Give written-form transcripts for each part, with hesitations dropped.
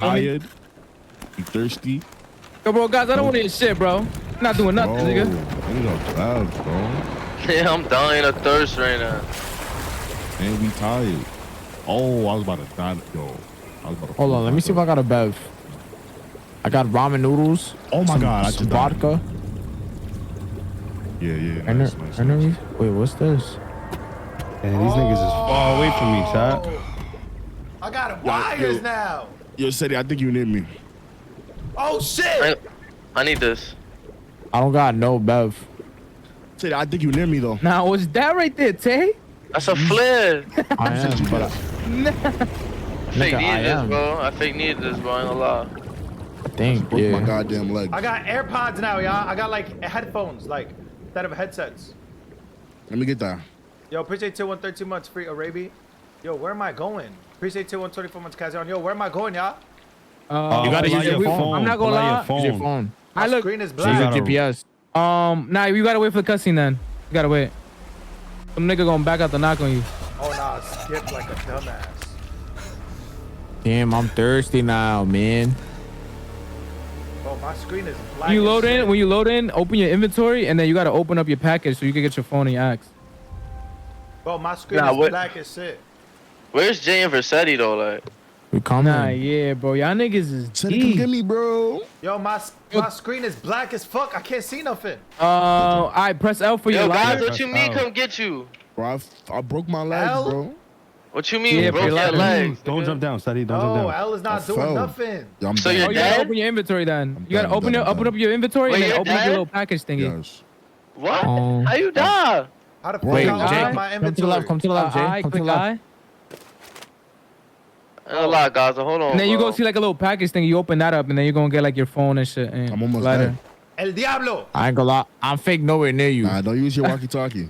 tired. You thirsty? Yo, bro, guys, I don't want to hear shit, bro. I'm not doing nothing, nigga. Niggas on drugs, bro. Yeah, I'm dying of thirst right now. And we tired. Oh, I was about to die. Yo, I was about to. Hold on, let me see if I got a bev. I got ramen noodles. Oh my god, I some just died. vodka. Yeah, nice. Wait, what's this? And these niggas is far away from me, chat. I got wires now. Yo, Seti, I think you near me. Oh shit! I need this. I don't got no bev. Seti, I think you near me though. Now, what's that right there, Tay? That's a flare. I am, but Fake I needed this, am. bro. I fake needed this, bro. I ain't gonna lie. I think, Broke my yeah. goddamn leg. I got AirPods now, y'all. I got like headphones, like instead of headsets. Let me get that. Yo, appreciate 213 months free Arabi. Yo, where am I going? Appreciate 224 months Kazion. Yo, where am I going, y'all? You gotta use your phone. I'm not gonna lie. Use your phone. My I look. screen is Use your black. GPS. Nah, you gotta wait for the cutscene then. You gotta wait. Some nigga gonna back out the knock on you. Oh nah, skip like a dumbass. Damn, I'm thirsty now, man. Bro, my screen is black. When you as load shit. in, open your inventory and then you gotta open up your package so you can get your phone and your axe. Bro, my screen Nah, is what- black as shit. Where's Jay and Versetti though? Like, We coming. Nah, yeah, bro. Y'all niggas is Seti, come deep. get me, bro. Yo, my screen is black as fuck. I can't see nothing. I press L for your yo, guys, lighter. what you mean? Come get you. Bro, I broke my legs, L? bro. What you mean? Yeah, Broke for your your legs. Don't nigga? jump down, Steady. Don't jump Oh, down. L is not I doing fell. nothing. Yeah, I'm So dead. you're Oh, you gotta dead? open your inventory then. You gotta done, open I'm open done. up your inventory Wait, and then you're open up your dead? little package thingy. Yes. What? Oh. How you die? How the fuck Wait, I open Jay, up my come to the inventory? left. Come to the left, Jay. I Come to click the left. I. I ain't gonna lie, guys. Hold on. And then you bro. go see like a little package thing. You open that up and then you're gonna get like your phone and shit. And I'm almost lighter. dead. El Diablo. I ain't gonna lie. I'm fake nowhere near you. Nah, don't use your walkie-talkie.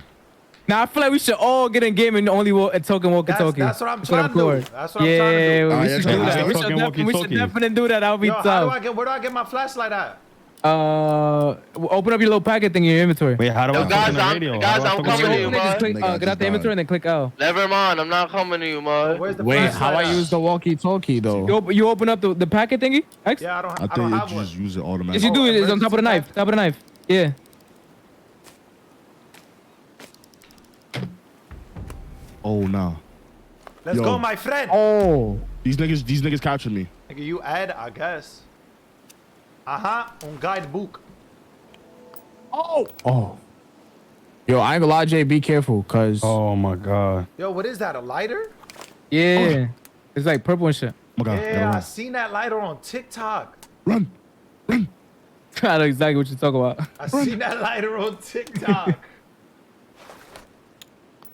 Now I feel like we should all get in game and only token walkie-talkie. That's what I'm trying to do. record. That's what I'm Yeah, trying to do. we yeah, should yeah, do yeah. that. We Talking should walkie-talkie. definitely do that. That would be Yo, tough. where do I get my flashlight at? Open up your little packet thing in your inventory. Wait, how do Yo, I guys, talk on the I'm- radio? guys, How do I I'm talk on the coming to radio? you, Open it, just click, Nigga, I get out the just inventory and then click L. Never mind. I'm not coming to you, man. Where's the Wait, flashlight how I at? use the walkie-talkie though? You open up the packet thingy? X? Yeah, I don't I have think one. you just use it Yes, automatically. you do. It's on top of the emergency knife. Top of the knife. Yeah. Oh, nah. Let's Yo. go, my friend. Oh, These niggas captured me. Nigga, you add, I guess. Un guidebook. oh. Yo, I ain't gonna lie, Jay. Be careful, cause Oh my god. Yo, what is that? A lighter? Yeah. It's like purple and shit. Oh my god. Yeah, I seen that lighter on TikTok. Run. I know exactly what you're talking about. I seen that lighter on TikTok.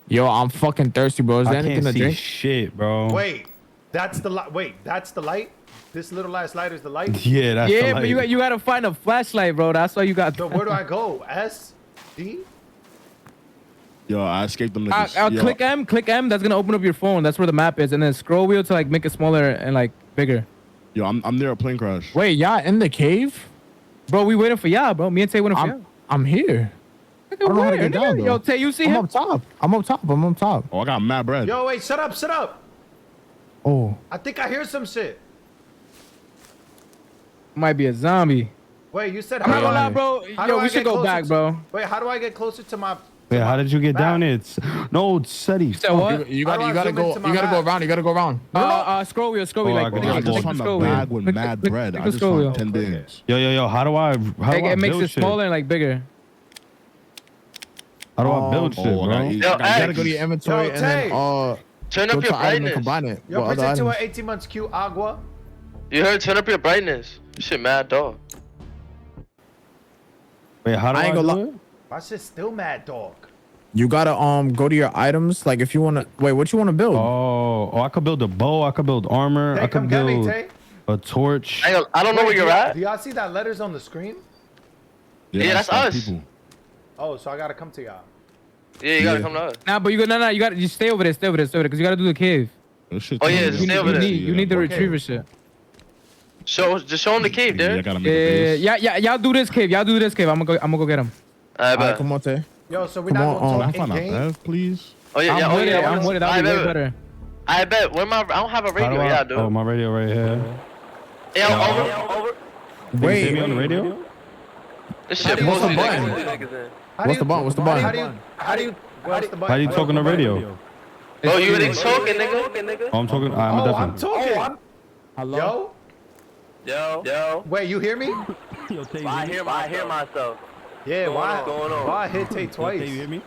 yo, I'm fucking thirsty, bro. Is there I anything can't to see drink? shit, bro. Wait, that's the light. Wait, that's the light. This little ass lighter is the light. Yeah, that's the Yeah, but light. you gotta find a flashlight, bro. That's why you got. So where do I go? S, D. Yo, I escaped them niggas. Yo, Click M. That's gonna open up your phone. That's where the map is, and then scroll wheel to like make it smaller and like bigger. Yo, I'm near a plane crash. Wait, y'all in the cave? Bro, we waiting for y'all, bro. Me and Tay waiting for y'all. I'm here. I don't know how to get down, though. Yo, Tay, you see I'm him? up top. I'm up top. Oh, I got mad bread. Yo, wait, shut up. Oh, I think I hear some shit. Might be a zombie. Wait, you said I'm not how do gonna I- lie, bro. how do Yo, I we get should go closer back, to- bro. Wait, how do I get closer to my? Wait, how did you get down back? it? No, Seti. Said what? you How do I gotta zoom go. into my You gotta go map? around. You gotta go around. Scroll wheel, Oh, like I got click I it. the just found a scroll wheel. bag with Click- mad click- bread. click I the just scroll wheel. found 10 Okay. bins. Yo, how do I It makes build it shit? smaller and like bigger. How do I build shit, Oh, I bro? got Yo, You gotta X, go to your inventory Yo, and then Tay. turn go up to your item and brightness. combine it. Yo, with other present to items. an 18 months Q Agua. You heard? Turn up your brightness. This shit mad dog. Wait, how do I I ain't do gonna it? My shit's still mad dog. You gotta go to your items. Like if you wanna wait, what you wanna build? Oh, I could build a bow. I could build armor. Tay, I come could get me, build Tay. a torch. I don't know where you're at. Do y'all see that letters on the screen? Yeah, that's five us. people. Oh, so I gotta come to y'all. Yeah, you gotta Yeah. come to us. Nah, but you gotta just stay over there, because you gotta do the cave. This shit Oh, yeah, too, just yo. stay over there. You need the Okay. retriever shit. Just show him the cave, Yeah, I dude. gotta make a base. Y'all do this cave. I'm gonna go get him. I Alright, bet. come on, Tay. Yo, so we're Come not on, gonna Can I talk in find a game. bev, please? Oh yeah, yeah. I'm Oh with it. yeah. I'm with it. That'll be way bet. better. I bet. Where my? I don't have a How do radio. I? Yeah, dude. Oh, my radio right here. Yeah, over. Did you hear me on the Wait. radio? This shit What's the mostly button? niggas. What's the button? What's the button? How do you what's the button? How you talking on the radio? Oh, you ain't talking, nigga. Oh, I'm talking. I'm Oh, definitely. I'm talking. Hello? Yo. Wait, you hear me? Yo, Tay, you I hear me? hear myself. Yeah, why? Going on? Why I hit Tay Yo, Tay, twice? you hear me?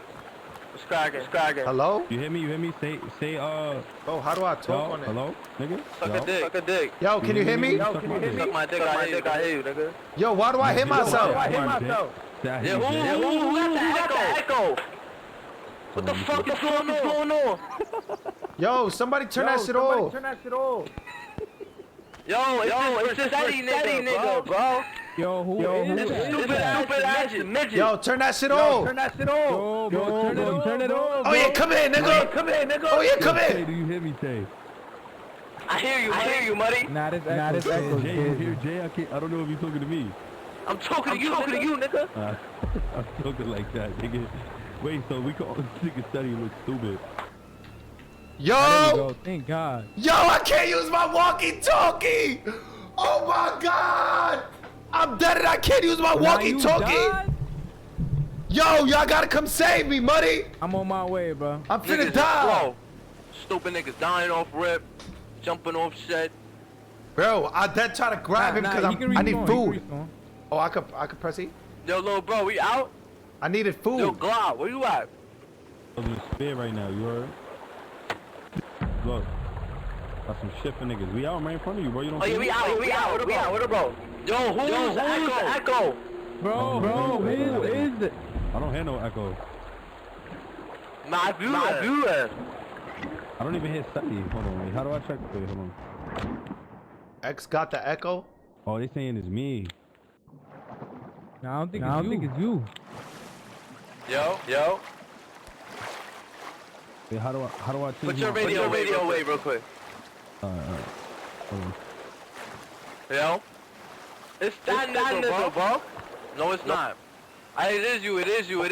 It's cracking. Hello? You hear me? You hear me? Say Oh, how do I talk yo, on it? hello, nigga. Suck a dick. Yo, can you hear me? Suck my dick. Suck my dick, I hear you, nigga. Yo, why do I hit myself? Yeah, Yeah, who got the echo? What the fuck is going on? Yo, somebody turn that shit off. Yo, it's just steady nigga, bro. Yo, who is This it? stupid ass midget. Yo, turn that shit off. Yo, bro, turn it off. Oh yeah, come here, nigga. Oh yeah, come Tay, here. do you hear me, Tay? I hear you, muddy. Nah, this echo. Jay, you hear Jay? I don't know if you're talking to me. I'm talking to you, nigga. I'm talking like that, nigga. Wait, so we call this nigga study look stupid. Yo, Go. Thank God. yo, I can't use my walkie-talkie. Oh my God. I'm dead and I can't use my Now you walkie-talkie. died? Yo, y'all gotta come save me, buddy. I'm on my way, bro. I'm finna Niggas die. slow. Stupid niggas dying off rip, jumping off shit. Bro, I dead try to grab him because I need food. Oh, I could press E. Yo, little bro, we out? I needed Yo, food. Glob, where you at? I'm in spare right now, you heard? Look. Got some shit for niggas. We out right in front of you, bro. You don't Oh see yeah, me? we out. Where the bro? Yo, who's the echo? Bro, who is it? I don't hear no echo. My viewer. I don't even hear study. Hold on, wait. How do I check? Wait, hold on. X got the echo. Oh, they saying it's me. Nah, I don't think it's you. Yo. Wait, how do I change Put your my- radio away real quick. Alright. Hold on. Yo. It's that nigga, bro. No, it's not. It is you. That is you.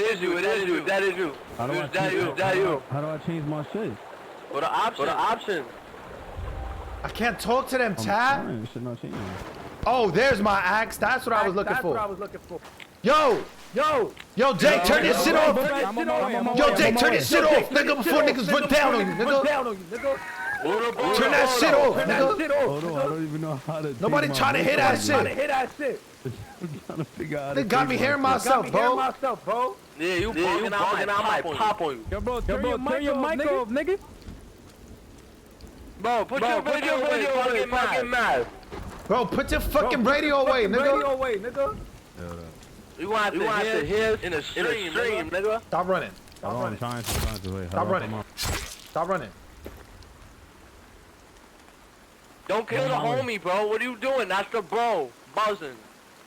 How do I That change- you. How do I change my shit? What the option? I can't talk to them, I'm Tab. trying. This shit not changing. Oh, there's my axe. That's what I was looking for. Yo, Jake, turn this shit off. Yo, Jake, turn this shit off, nigga, before niggas run down on you, nigga. Turn that shit off, nigga. Hold on, I don't even know how to. Nobody change trying to my hear voice that right shit. now. I'm trying to figure out how to They got change me my hearing voice. myself, bro. Yeah, you bugging out. I might pop on you. Yo, bro, turn your mic off, nigga. Bro, put your radio away. Fucking mad. Bro, put your fucking radio away, nigga. You want to hear in a stream, nigga. Stop running. Hold on, I'm trying to wait. Stop running. Stop running. Don't kill the homie, bro. What are you doing? That's the bro. Buzzing.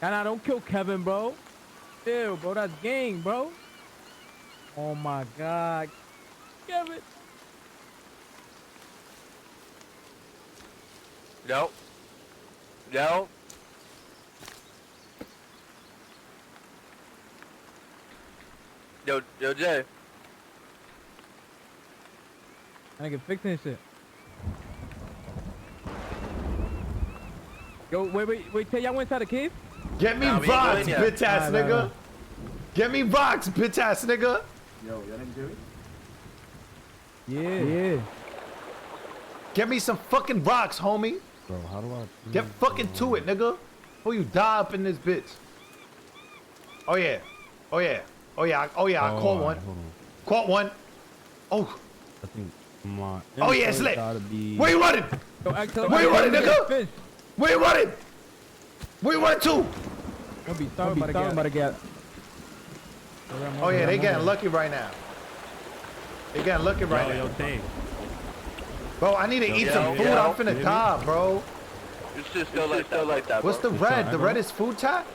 Nah, don't kill Kevin, bro. Chill, bro. That's gang, bro. Oh my God. Kevin. Yo, Jay. I can fix this shit. Yo, wait, tell y'all went inside the cave? Get me Nah, we ain't rocks, going yet. bitch ass Nah. nigga. Get me rocks, bitch ass nigga. Yeah. Get me some fucking rocks, homie. Bro, how do I? Get fucking to it, nigga. Before you die up in this bitch. Oh yeah. I caught one. Hold on. Caught one. Oh. I think my. Oh yeah, it's input lit. gotta be- Where you running? Yo, tell Where you running, them nigga? fish. Where you running? Where you running to? Don't be starving about to get. Oh yeah, they getting lucky right now. They getting lucky right now. Yo, Tay. Bro, I need to eat some food. I'm finna die, bro. You should still like that. What's the red? The red is food tap?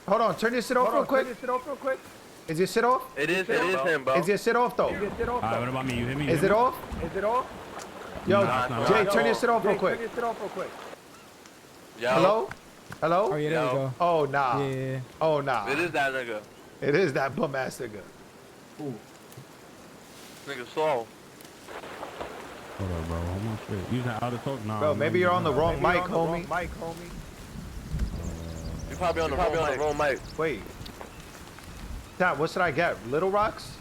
Hold on, turn your shit off real quick. Is your shit off? It is him, bro. Is your shit off though? Alright, what about me? You hear me? Is it off? Yo, Nah, Jay, nah. turn your shit off real quick. Yo. Hello? Oh yeah, there we go. Oh nah. Yeah. Oh nah. It is that nigga. It is that bum ass nigga. Nigga slow. Hold up, bro. Hold on straight. Using out of talk? Nah. Bro, maybe you're on the wrong mic, homie. You're probably on the wrong mic. Wait. Dad, what should I get? Little rocks?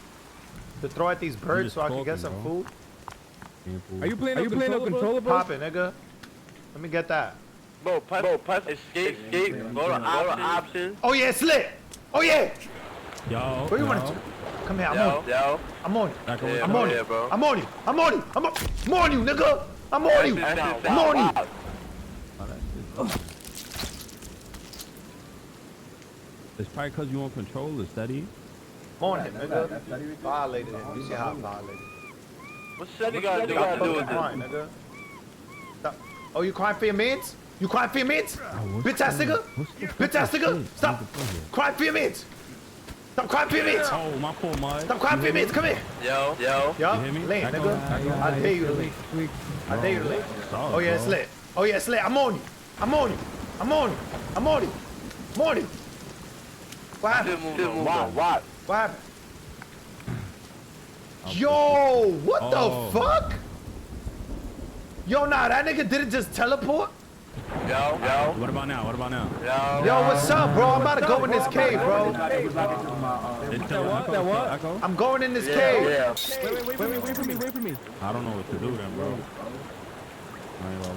To throw at these birds so I can get some food? Are you playing no controller, bro? Pop it, nigga. Let me get that. Bro, escape, go to options. Oh yeah, it's lit. Oh yeah. Yo. Where you want to? Come here, I'm on you. Yo. I'm on you. Yeah, I'm on you. bro. I'm on you. I'm on you. I'm on you, nigga. I'm on you. I'm on you. It's probably because you want control or steady. I'm on him, nigga. Violated him. You see how I violated. What's Steady gotta do with Crying, nigga. Stop. Oh, you crying for your mans? You crying for your mans? Bitch ass nigga. Bitch ass nigga. Stop. Crying for your mans. Stop crying for your mans. Oh, my poor mud. Stop crying for your mans. Come here. Yo. Yo. You hear me? Lane, nigga. I dare you to leave. I dare you to leave. Oh yeah, it's lit. Oh yeah, it's lit. I'm on you. I'm on you. I'm on you. I'm on you. I'm on you. What happened? What? What happened? Yo, what the fuck? Yo, nah, that nigga didn't just teleport? Yo. What about now? What about now? Yo, what's up, bro? I'm about to go in this cave, bro. That what? I'm going in this cave. Yeah. Wait for me. I don't know what to do then, bro.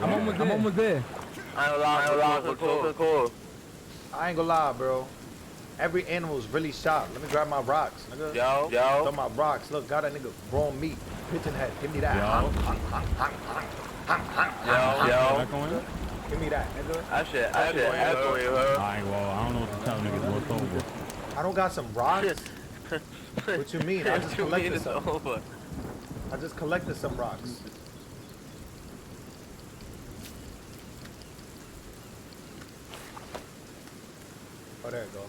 I'm almost there. I ain't allowed. Cool. I ain't gonna lie, bro. Every animal's really sharp. Let me grab my rocks, nigga. Yo. Throw my rocks. Look, got a nigga grown meat. Pigeon head. Give me that. Yo. Give me that, nigga. I should echo you, huh? Alright, well, I don't know what to tell niggas what's over. I don't got some rocks. What you mean? I just collected some. over. I just collected some rocks. Oh, there you go.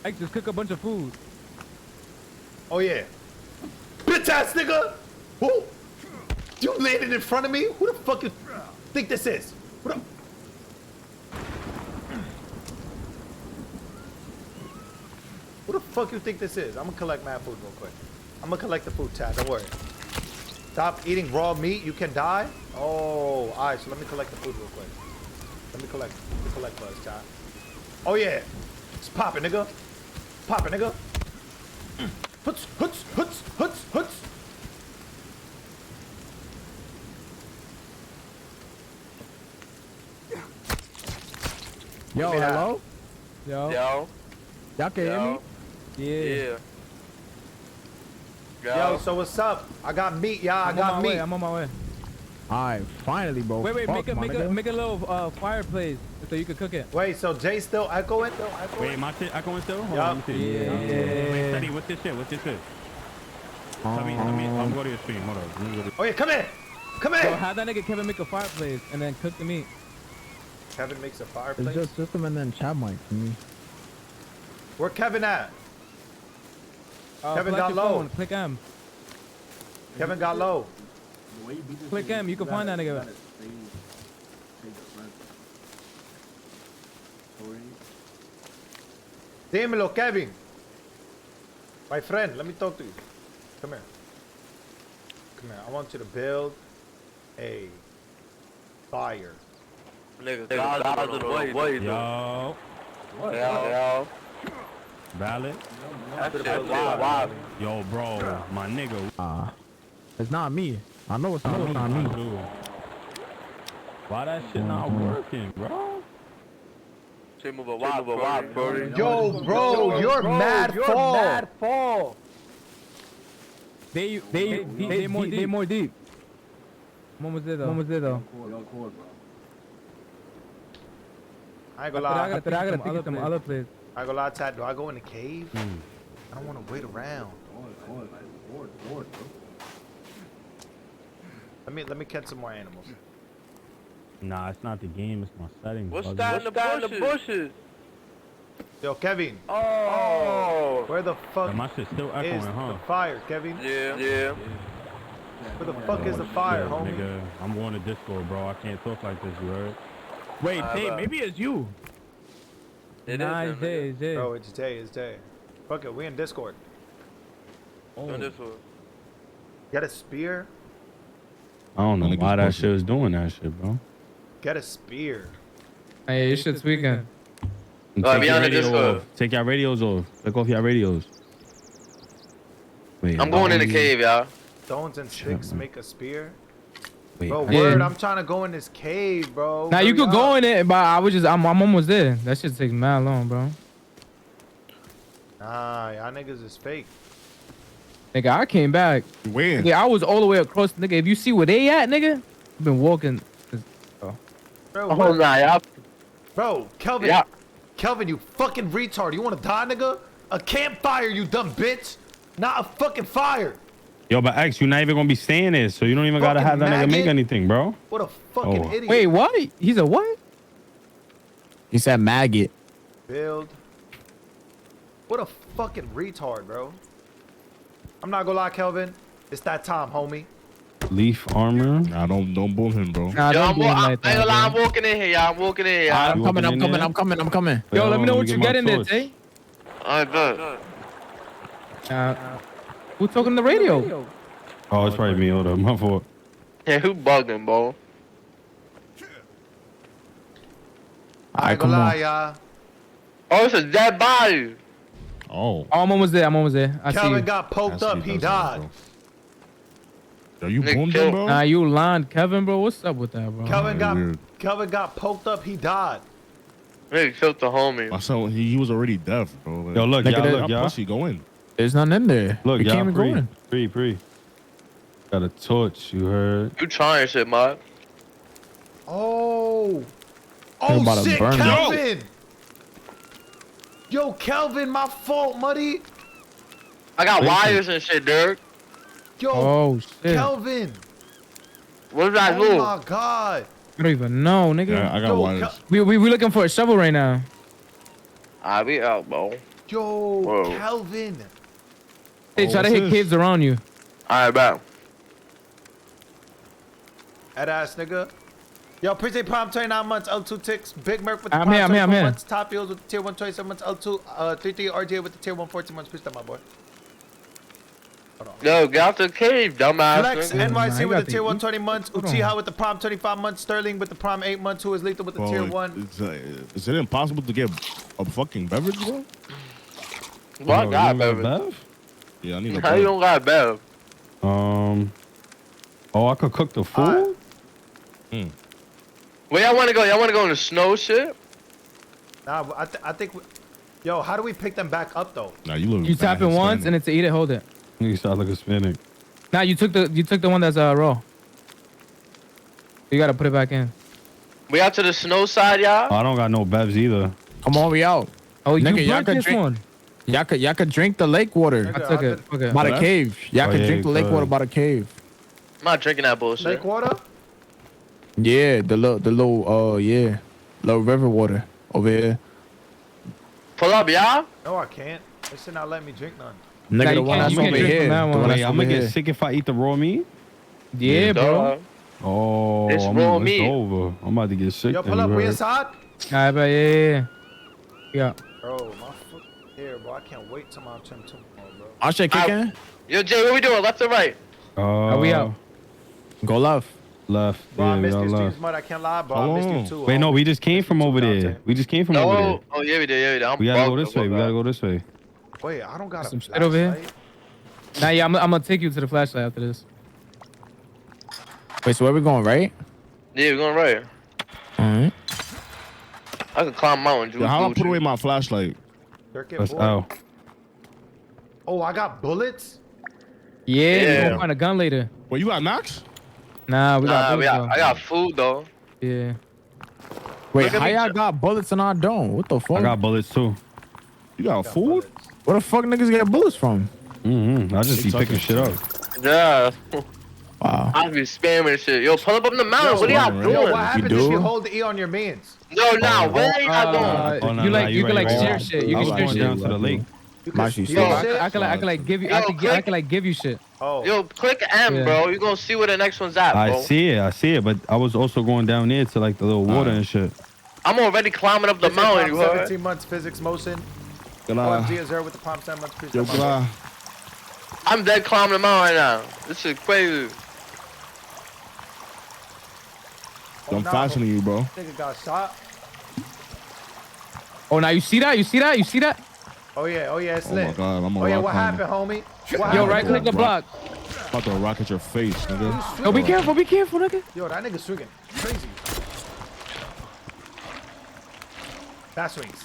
I just cook a bunch of food. Oh yeah. Bitch ass nigga! Who? You landed in front of me? Who the fuck you think this is? What the fuck you think this is? I'm gonna collect mad food real quick. I'm gonna collect the food, Chad. Don't worry. Stop eating raw meat. You can die. Oh, all right. So let me collect the food real quick. Let me collect for us, Chad. Oh yeah. It's popping, nigga. Popping, nigga. Huts. Yo, hello? Yo. Yo. Y'all can hear me? Yeah. Yo, so what's up? I got meat, y'all. I got meat. I'm on my way. Alright, finally, bro. Wait, Fuck, make a little fireplace so you can cook it. Wait, so Jay still echoing? Wait, my shit echoing still? Hold Yup. on, let me see. Wait, Steady, what's this shit? Let me, I'm going to your stream. Hold on. Oh yeah, come here. Come So here. have that nigga Kevin make a fireplace and then cook the meat. Kevin makes a It's fireplace. just system and then chat mic for me. Where Kevin at? Kevin select got your low. phone, click M. Kevin got low. Click M, you can find that nigga. Dímelo, Kevin. My friend, let me talk to you. Come here. Come here. I want you to build a fire. Nigga, God is what you do. Yo. Yo. Valid. That shit wild. Yo, bro. My nigga. It's not me. I know it's not me. Dude. Why that shit not working, bro? Shit move a wild, Brody. Yo, bro, you're mad fall. They more deep. One was there though. I ain't gonna lie. I gotta think of some other place. I ain't gonna lie, Tad. Do I go in the cave? I don't want to wait around. Let me catch some more animals. Nah, it's not the game. It's my settings. What's buggy. that in the bushes? Yo, Kevin. Oh. Where the fuck My shit's still echoing, is huh? the fire, Kevin? Yeah. Where the fuck is the fire, Yeah, homie? Nigga, I'm going to Discord, bro. I can't talk like this, you heard? Wait, hey, maybe it's you. Nah, it's Jay. Bro, it's Jay. Fuck it, we in Discord. Doing this one. Get a spear. I don't know Niggas why that pussy. shit was doing that shit, bro. Get a spear. Hey, this shit's tweaking. And Oh, take be your on the radio Discord. off. Take your radios off. Take off your radios. Wait, I'm going in the cave, y'all. Stones and sticks man. make a spear. Wait, Bro, Yeah. word, I'm trying to go in this cave, bro. Now you Hurry could up. go in it, but I'm almost there. That shit takes mad long, bro. Nah, y'all niggas is fake. Nigga, I came back. When? Nigga, I was all the way across. Nigga, if you see where they at, nigga, I've been walking. Bro, Oh, what- nah, y'all. bro, Kelvin. Yeah. Kelvin, you fucking retard. You want to die, nigga? A campfire, you dumb bitch. Not a fucking fire. Yo, but X, you're not even gonna be staying there, so you don't even gotta Fucking have that nigga make maggot. anything, bro. What a fucking Oh. idiot. Wait, what? He's a what? He said maggot. Build. What a fucking retard, bro. I'm not gonna lie, Kelvin. It's that time, homie. Leaf armor. Nah, don't boom him, bro. Nah, Yo, don't do him I like ain't gonna that. lie, I'm bro. walking in here, y'all. I'm walking in here, y'all. I'm You coming, walking I'm in coming, there? I'm coming, I'm coming. Yo, let me know what get you my get in there, torch. Tay. Alright, good. Who talking on the radio? Oh, it's probably me. Hold up, my fault. Yeah, who bugging, bro? I ain't come gonna on. lie, y'all. Oh, it's a dead body. Oh. Oh, I'm almost there. I'm almost there. I see Kelvin you. got poked I up. see He those died. things, bro. Yo, you Nick boomed Kill. him, bro? Nah, you lying, Kevin, bro. What's up with that, bro? Kelvin got weird. Kelvin got poked up. He died. Nigga killed the homie. My son, he was already deaf, bro. Like, Yo, look, Look at y'all, it. look, how y'all. pussy going? There's nothing in there. Look, we y'all, can't even go in. free. Got a torch, you heard? You trying shit, mod. Oh. Think Oh about to shit, burn him. Kelvin. Yo, Kelvin, my fault, muddy. I got Listen. wires and shit, Dirk. Yo, Oh shit! Kelvin. What did I Oh do? my god. I don't even know, nigga. Yeah, I got Yo, wires. We looking for a shovel right now. I be out, bro. Yo, Whoa. Kelvin. They Oh, try to what's hit this? caves around you. Alright, bro. That ass nigga. Yo, appreciate Prime 29 months, L2 ticks. Big Merc with the I'm Prime here, I'm here, 24 I'm here. months. Top Heels with the tier 1 27 months, L2. 33 RJ with the tier 1 14 months. Appreciate that, my boy. Hold on. Yo, get out the cave, dumbass. Flex nigga. Nah, NYC you with got the tier the- 1 20 months. hold on. Uchiha with the Prime 25 months. Sterling with the Prime 8 months. Who is lethal with the tier 1. Is it impossible to get a fucking beverage, bro? Well, I Yo, got you got a bev. bev? Yeah, I need a How you beverage. don't got bev? Oh, I could cook the food? Where y'all wanna go? Y'all wanna go in the snow shit? Nah, I think. Yo, how do we pick them back up though? Nah, you look You tap it bad once standing. and it's to eat it, hold it. Nigga sound like a Hispanic. Now you took the one that's raw. You gotta put it back in. We out to the snow side, y'all? I don't got no bevs either. Come on, we out. Oh, Nigga, you y'all burnt could this drink- one. Y'all could drink the lake water I took it. Okay. by the What? cave. Y'all Oh, could yeah, drink the lake good. water by the cave. I'm not drinking that bullshit. Lake water? Yeah, the little yeah, little river water over here. Pull up, y'all. No, I can't. They should not let me drink none. Nigga, you the one can't- that's you can't over drink from here. that The one. one Wait, that's I'm over gonna get here. sick if I eat the raw meat? Yeah, bro. Duh. Oh, It's raw meat. It's over. I'm about to get sick. Yo, then, pull up. you We heard? inside? Alright, but yeah. Yeah. Bro, my foot here, bro. I can't wait till my turn tomorrow, bro. Our shit kicking. Yo, Jay, what we doing? Left or right? Are we out? Go left. Left. Bro, I Yeah, we missed all you, left. Steve's mud. I can't lie, bro. I missed you too. Wait, no, homie. we just came from over there. Dante. We just came from over there. No. Oh, yeah, we did. I'm We gotta go bugged this way. We gotta go this way. Wait, I don't got Some a shit over here? flashlight. Now, yeah, I'm gonna take you to the flashlight after this. Wait, so where we going, right? Yeah, we're going right. Alright. I can climb mountains. Yo, how do I put away my flashlight? Circuit That's board. out. Oh, I got bullets? Yeah, we're Yeah. gonna find a gun later. Well, you got knocks? Nah, we got. I got food, though. Yeah. Wait, Look at how me. y'all got bullets and I don't? What the fuck? I got bullets too. You got Got food? bullets. Where the fuck niggas get bullets from? I just be picking shit up. Yeah. Wow. I be spamming shit. Yo, pull up on the mountain. What are y'all Yo, doing? Yo, what happens if do? you hold the E on your mans? No, nah, where y'all going? Oh, no, you no, like you can like right, steer right. shit. You I can was steer going shit. down to the lake. You My can shit steal Yo, shit? I can like give you. Yo, I click. can like give you shit. Oh. Yo, click M, Yeah. bro. You gonna see where the next one's at, bro. I see it, but I was also going down there to like the little water and shit. I'm already climbing up the Physics mountain, you Prime heard? 17 months physics motion. Gala. OMG is there with the Prime 7 months. Appreciate Yo, that, my boy. Gala. I'm dead climbing them out right now. This is crazy. I'm fastening you, bro. Nigga got shot. Oh, now you see that? You see that? You see that? Oh yeah, it's Oh lit. my God, I'm a Oh yeah, rock what climber. happened, homie? What Yo, happened? right click the block. About to rock at your face, nigga. Yo, be careful, nigga. Yo, that nigga swinging crazy. That swings.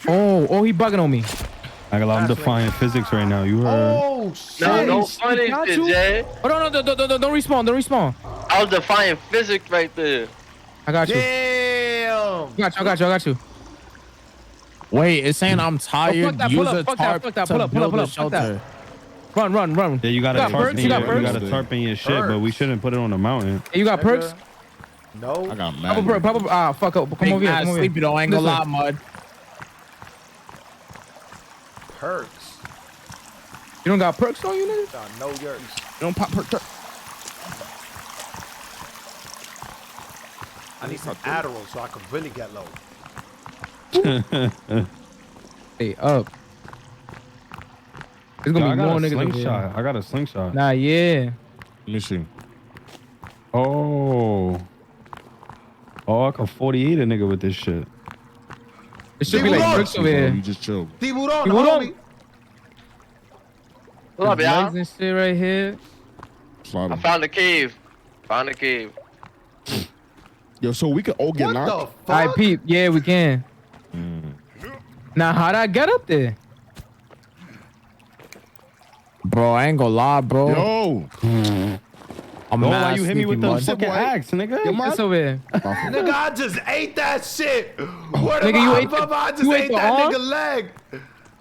Oh, he bugging on me. I got I'm That's defying physics right now. You heard? Oh shit. No funny got shit, you? Jay. Oh, no, don't respawn. I was defying physics right there. I got you. Damn. I got you. Wait, it's saying I'm tired. that, Use pull up, a fuck that, tarp fuck that, to pull up, build a fuck that. shelter. Run. Yeah, you got a got tarp perks? in You got your, perks? you got a tarp in your shit, but we Perks. shouldn't put it on the mountain. Hey, you got perks? No. I got mad. Fuck up. Come Big over here. ass Come over sleepy here. though. I ain't gonna lie, Listen. mud. Perks. You don't got perks on you, nigga? Nah, no yours. You don't pop perk. I need some Adderall so I can really get low. Hey, up. There's gonna Yo, I be got more a niggas over here. slingshot. I got a slingshot. Nah, yeah. Let me see. Oh, I can 48 a nigga with this shit. It should be Hey, like what perks You over here. just chill. Tiburon, Tiburon. homie. What up, y'all? Legs and shit right here. Slide I him. found a cave. Found a cave. Yo, so we could all get What the knocked. fuck? Alright, peep. Yeah, we can. Now, how'd I get up there? Bro, I ain't gonna lie, bro. Yo, I'm Oh, mad why you hit me sleepy, with the mud. fucking axe, nigga? It's over here. Nigga, I just ate that shit. What Nigga, you ate the- I just you ate ate the that arm? nigga leg.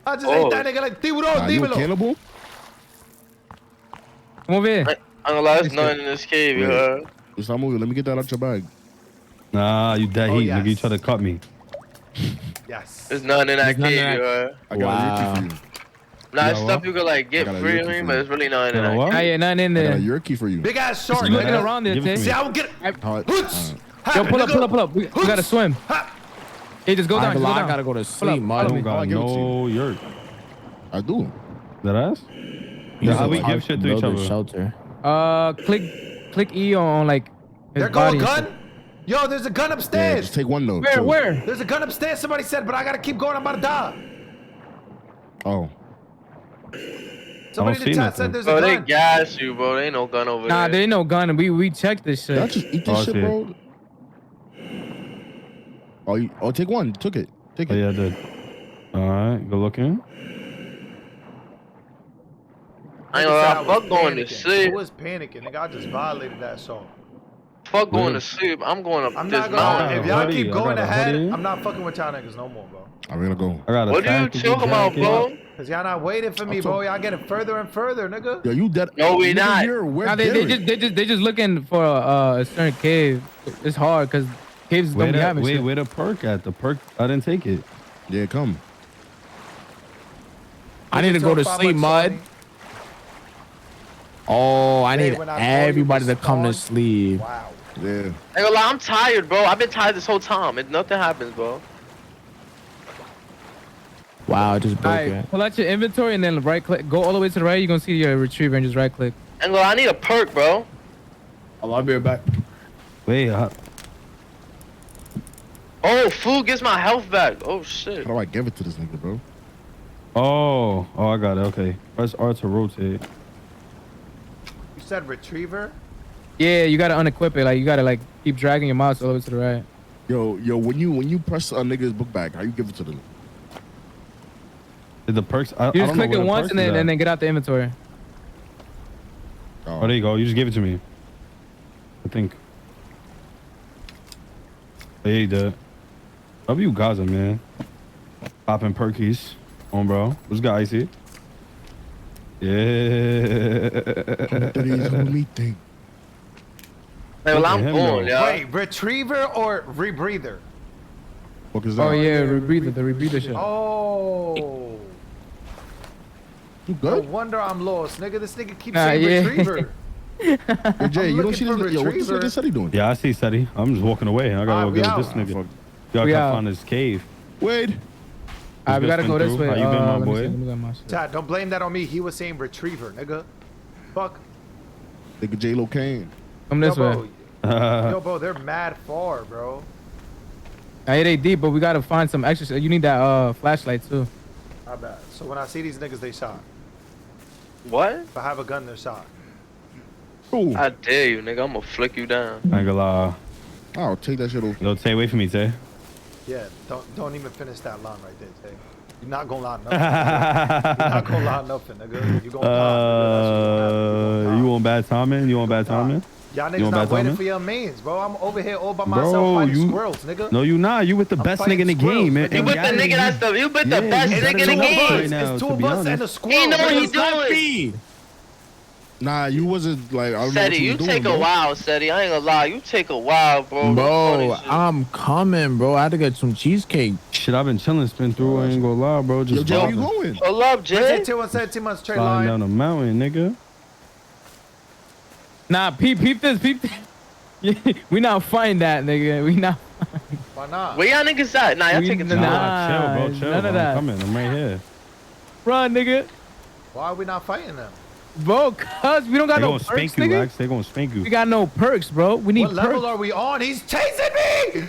I just Oh. ate that nigga leg. Tiburon, nah, you a dímelo. cannibal? Come over here. I'm gonna lie, there's nothing in this cave, you Wait. heard? Just stop moving. Let me get that out your bag. Nah, you dead Oh, heat, yes. nigga. You try to cut me. Yes. There's nothing in that There's nothing cave, in you heard? I got Wow. a yerky for you. Nah, it's Yeah, stuff what? you could like get I got a free, yerky I mean, for but you. it's really nothing in Yeah, that what? Nah, yeah, nothing in I got a there. yerky for you. Big ass shark, You looking nigga. around there, Give it Tay. to See, I will get it. All right. Hoots. Yo, pull up, Nigga. pull up, pull up. We gotta swim. Ha. Hey, just go I down. ain't Just gonna go lie, I down. gotta go to Pull sleep, up, I mud. don't I'll got give it to no yurt. I do. That ass? Use how a we tarp give shit to build each a other? Shelter. Click E on like his There go body a and gun. shit. Yo, there's a gun Yeah, upstairs. just take one though. Where, chill. where? There's a gun upstairs, somebody said, but I gotta keep going. I'm about to die. Oh, Somebody see in the chat nothing. said there's Bro, a they gun. gas you, bro. There ain't no gun over Nah, there. there ain't no gun. We checked this did I shit. just eat Oh, this shit, shit. bro? Oh, take one. Took it. Take Oh, it. yeah, I did. All right, good looking. I ain't Nigga said gonna lie, fuck going to panicking. sleep. I was panicking, nigga. I just violated that song. Fuck going Really? to sleep. I'm going up I'm this not gonna mountain. lie. If a y'all hoodie. keep I going got a ahead, hoodie. I'm not fucking with y'all niggas no more, bro. I'm gonna go. I got a What are you tactical talking about, jacket. bro? Cause y'all not waiting for me, I'm bro. talking- Y'all getting further and further, nigga. Yo, you dead? No, we Nigga not. Here, we're Nah, they just looking for a certain cave. It's hard because caves don't Where be the, having shit. where the perk at? The perk, I didn't take it. Yeah, come. I need to go to sleep, mud. Oh, I Hey, need when I call you everybody to come to respond. sleep. Wow. Yeah. I ain't gonna lie, I'm tired, bro. I've been tired this whole time. Nothing happens, bro. Wow, I just All broke right, it. pull out your inventory and then right click. Go all the way to the right. You're gonna see your retriever and just right click. I ain't gonna lie, I need a perk, bro. I'll be right back. Wait, Oh, food gets my health back. Oh, shit. How do I give it to this nigga, bro? oh, I got it. Okay, press R to rotate. You said retriever? Yeah, you gotta unequip it. Like you gotta like keep dragging your mouse all the way to the right. Yo, when you press a nigga's book bag, how you give it to them? Did the perks? I You don't just know click where it the once perks and is then at. get out the inventory. Oh, there you go. You just gave it to me. I think. Hey, the W Gaza, man. Popping perkies. On, bro. What's good, Icy? Yeah. me think. Hey, well, Look at I'm him, born, though. yo. Wait, retriever or rebreather? What is that? Oh yeah, rebreather, the rebreather shit. Oh. You No good? wonder I'm lost, nigga. This nigga keeps Nah, saying yeah. retriever. Hey, Jay, I'm you don't looking see for this? Yo, what this retriever. nigga said he doing? Yeah, I see Seti. I'm just walking away. I gotta Alright, go we get out. this nigga. Fuck. Y'all We gotta out. find this cave. Wade. Alright, we gotta go this way. How you been, my let me boy? see, let me get my shit. Tad, don't blame that on me. He was saying retriever, nigga. Fuck. Nigga J-Lo Kane. Come this Yo, way. bro. Yo, bro, they're mad far, bro. I hit deep, but we gotta find some extra. You need that flashlight too. I bet. So when I see these niggas, they shot. What? If I have a gun, they're shot. Ooh. I dare you, nigga. I'm gonna flick you down. I ain't gonna lie. I'll take that shit off. Yo, Tay, wait for me, Tay. Yeah, don't even finish that line right there, Tay. You're not gonna lie nothing. Nigga. You're not gonna lie nothing, nigga. You gonna pop, nigga. That's what's gonna happen. You want bad timing? You want bad timing? Y'all You niggas want not bad waiting timing? for your mains, bro. I'm over here all by Bro, myself fighting you- squirrels, nigga. No, you not. You with the I'm best fighting nigga in the squirrels, game, man. nigga. You with the nigga that's the you with the Yeah, best you nigga in the better Two of us. game. right now, It's to two of be us honest. and a squirrel. He know what nigga. he doing. Nah, you wasn't like. I don't know what Seti, you you was doing, take bro. a while, Seti. I ain't gonna lie. You take a while, bro. Bro, I'm coming, bro. I had to get some cheesecake. Shit, I've been chilling, spin through. I ain't gonna lie, bro. Yo, Just Jay, where you vibing. going? Pull up, Jay. Where's that 217 months straight Flying line? down the mountain, nigga. Nah, peep this. We not find that, nigga. We not. Why not? Where y'all niggas at? Nah, y'all We- taking Nah, time. Chill, bro. Chill. none of bro. that. I'm coming. I'm right here. Run, nigga. Why are we not fighting them? Bro, cuz we don't got They no gonna perks, spank you, nigga. Lex. They gonna spank We you. got no perks, bro. We need What level perks. are we on? He's chasing me!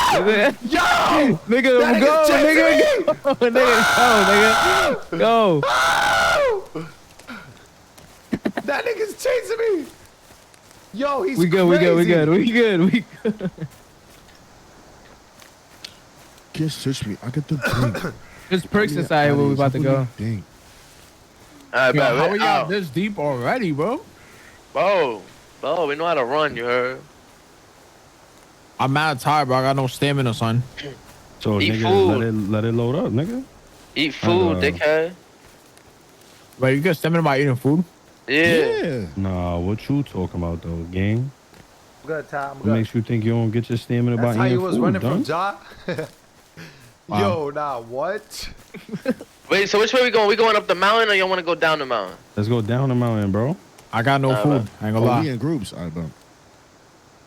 Yo! Nigga, That go, nigga's chasing nigga, go, nigga, go. That nigga's chasing me! Yo, he's We good, crazy. we good. Can't touch me. I get the drink. There's perks inside where we about to go. Dang. Alright, Yo, bro. how are we y'all out. this deep already, bro? Bro, we know how to run, you heard? I'm mad tired, bro. I got no stamina, son. So, Eat nigga, food. let it load up, nigga. Eat food, dickhead. But you get stamina by eating food? Yeah. Nah, what you talking about, though, gang? I'm good, Ty. I'm What good. makes you think you don't get your stamina That's by how eating you was food, running dog? from Ja? Wow. Yo, nah, what? Wait, so which way we going? We going up the mountain or you want to go down the mountain? Let's go down the mountain, bro. I got no food. I ain't gonna Oh, we lie. in groups. All right, bro. Nah,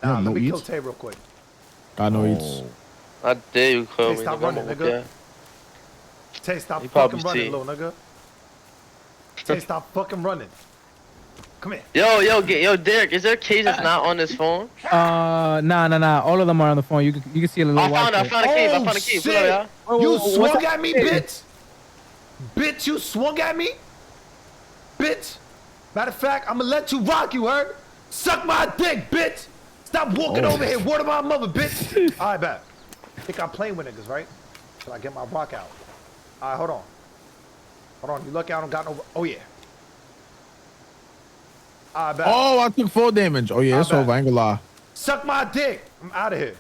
Yeah, let no me kill eats? Tay real quick. Got no eats. Oh. I dare you, call Hey, me. stop nigga. I'm running, gonna nigga. whoop Tay, stop You fucking probably running, see. little nigga. Tay, stop fucking running. Come here. Yo, Derek, is there a case that's not on this phone? Nah. All of them are on the phone. You can see a little I white. found a cave. I Oh, found a cave. shit. Pull up, y'all. You what's swung up? at me, bitch. Bitch, you swung at me. Bitch. Matter of fact, I'm gonna let you rock, you heard? Suck my dick, bitch. Stop walking over here. Word of my mother, bitch. All right, bet. Think I'm playing with niggas, right? Till I get my rock out. All right, hold on. Hold on. You lucky I don't got no... Oh, yeah. All right, bet. Oh, I took full damage. Oh, yeah, it's bet. over. I ain't gonna lie. Suck my dick. I'm out of here.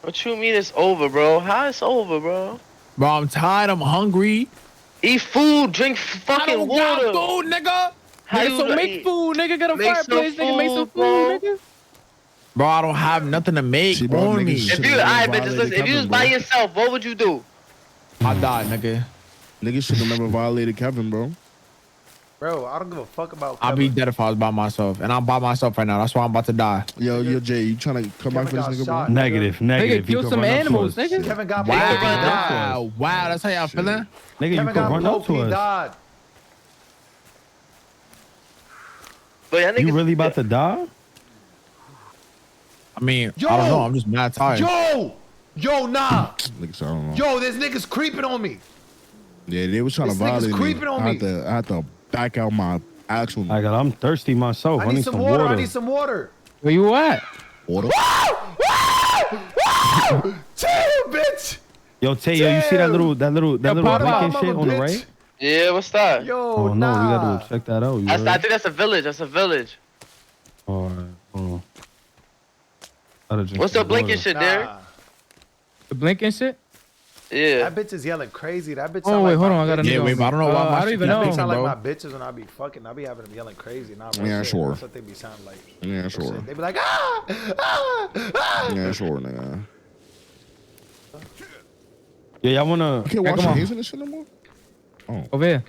What you mean it's over, bro? How it's over, bro? Bro, I'm tired. I'm hungry. Eat food, drink I fucking don't water. got food, nigga. How Nigga, you so gonna make eat? food, nigga. Get a Make some fireplace, nigga. Make some food, food, bro. nigga. Bro, I don't have nothing to make See, bro, on niggas me. shit. If you, Should've alright, never bitches, listen. violated If you was Kevin, by bro. yourself, what would you do? I died, nigga. Niggas should have never violated Kevin, bro. Bro, I don't give a fuck about I'll be Kevin. dead if I was by myself. And I'm by myself right now. That's why I'm about to die. Yo, Jay, you trying to come back for this Kevin nigga, got shot. bro? Negative. Nigga, You kill could some run up to animals, us. nigga. Kevin got Wow. poked, he died. Wow, that's how y'all feeling? Nigga, you Kevin could got run up poked, to he us. died. But y'all You niggas, really about to die? I mean, Yo! I don't know. I'm just mad tired. Yo, nah. Niggas, I don't know. Yo, there's niggas creeping on me. Yeah, they was trying to This nigga's violate me. creeping on me. I had to back out my actual I'm thirsty myself. I need some water. I need some water. Where you at? water. Chill, bitch. Yo, Tay, yo, you see that little Pop blinking out, shit on the bitch. right? yeah, what's that? Yo, Oh no, nah. we gotta go check that out. You I heard? think that's a village. That's a village. Alright, hold on. Gotta drink What's the some blinking water. shit, Derek? Nah. The blinking shit? Yeah. That bitch is yelling crazy. That bitch Oh, sound wait, like hold my on. I got a bitch. Yeah, nigga wait, on but I don't know me. why my I don't shit even That know. bitch sound bro. like my bitches when I be fucking. I be having them yelling crazy. Nah, bro, Yeah, shit. sure. That's what they be sounding like. Yeah, sure. They be like, ah. Yeah, sure, nigga. Yeah, y'all wanna You can't wash come your on. hands in this shit no more? Over here.